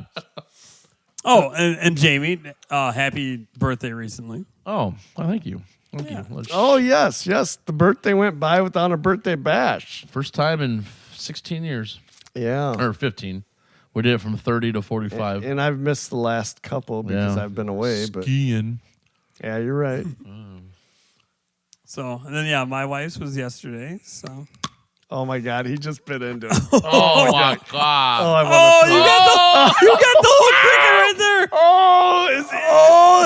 Oh, and Jamie, happy birthday recently. Oh, well, thank you. Thank you. Oh, yes. The birthday went by without a birthday bash. First time in 16 years. Yeah. Or 15. We did it from 30 to 45. And I've missed the last couple because I've been away. But Skiing. yeah, you're right. So, and then, my wife's was yesterday, so. Oh, my God. He just bit into it. Oh, my God. Oh, I want You got the whole cricket right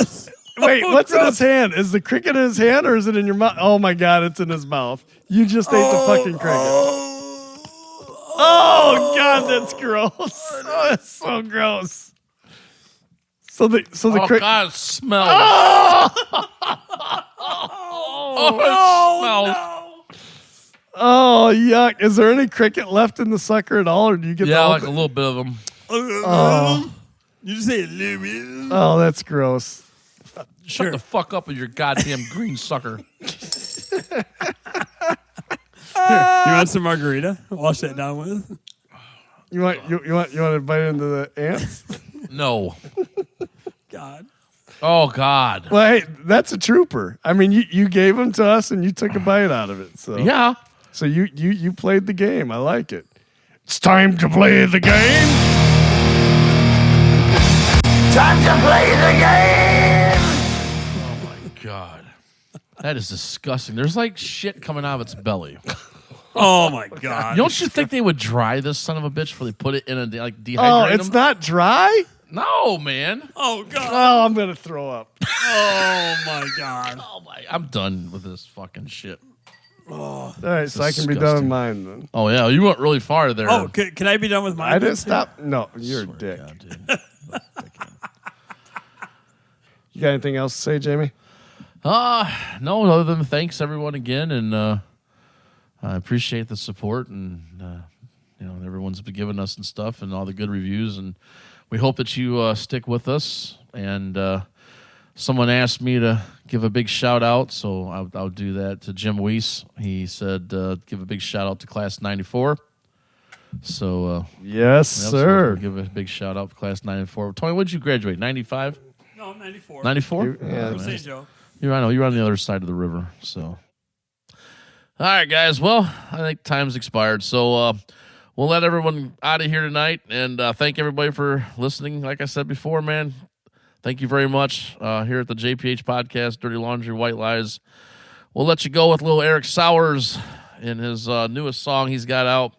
there. Wait, what's in his hand? Is the cricket in his hand or is it in your mouth? Oh, my God. It's in his mouth. You just ate the fucking cricket. Oh, God. That's gross. Oh, that's so gross. So the Oh, cricket. God, it smells. Oh, it smells. Oh, yuck. Is there any cricket left in the sucker at all, or do you get the Yeah, whole like a little bit of them. You just say a little bit. Oh, that's gross. Shut the fuck up with your goddamn green sucker. Here, you want some margarita? Wash that down with. You want to bite into the ants? No. God. Oh, God. Well, hey, that's a trooper. I mean, you gave them to us and you took a bite out of it. So Yeah. So you played the game. I like it. It's time to play the game. Time to play the game. Oh, my God. That is disgusting. There's like shit coming out of its belly. Oh, my God. Don't you think they would dry this son of a bitch before they put it in a, like, Oh, dehydrate it's them? not dry? No, man. Oh, God. Oh, I'm going to throw up. Oh, my God. Oh, my. I'm done with this fucking shit. All right, so I can be done with disgusting. mine then. Oh, yeah. You went really far there. Oh, can I be done with mine? I didn't stop. No, you're a Swear to dick. God, dude. You got anything else to say, Jamie? No, other than thanks everyone again, and I appreciate the support and everyone's been giving us and stuff and all the good reviews, and we hope that you stick with us. And someone asked me to give a big shout out, so I'll do that to Jim Weiss. He said give a big shout out to Class 94. So Yes, sir. give a big shout out to Class 94. Tony, when did you graduate? 95? No, 94. 94? Yeah. St. Joe. You're on the other side of the river. So, all right, guys. Well, I think time's expired, so we'll let everyone out of here tonight. And thank everybody for listening. Like I said before, man, thank you very much. Here at the JPH podcast, Dirty Laundry, White Lies. We'll let you go with little Eric Sowers in his newest song he's got out.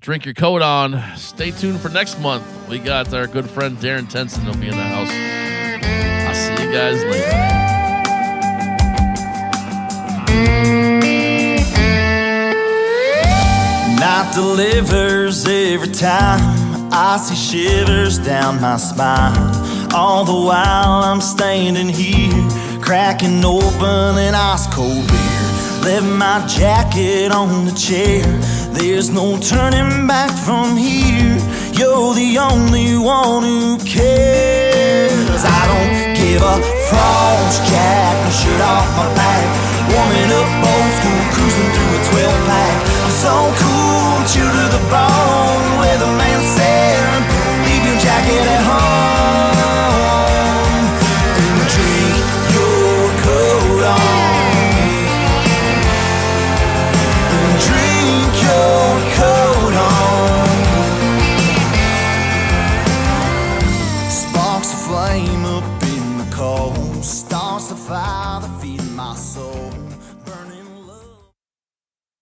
Drink your coat on. Stay tuned for next month. We got our good friend Darren Tenson. He'll be in the house. I'll see you guys later. Night delivers every time I see shivers down my spine. All the while I'm standing here, cracking open an ice cold beer. Left my jacket on the chair. There's no turning back.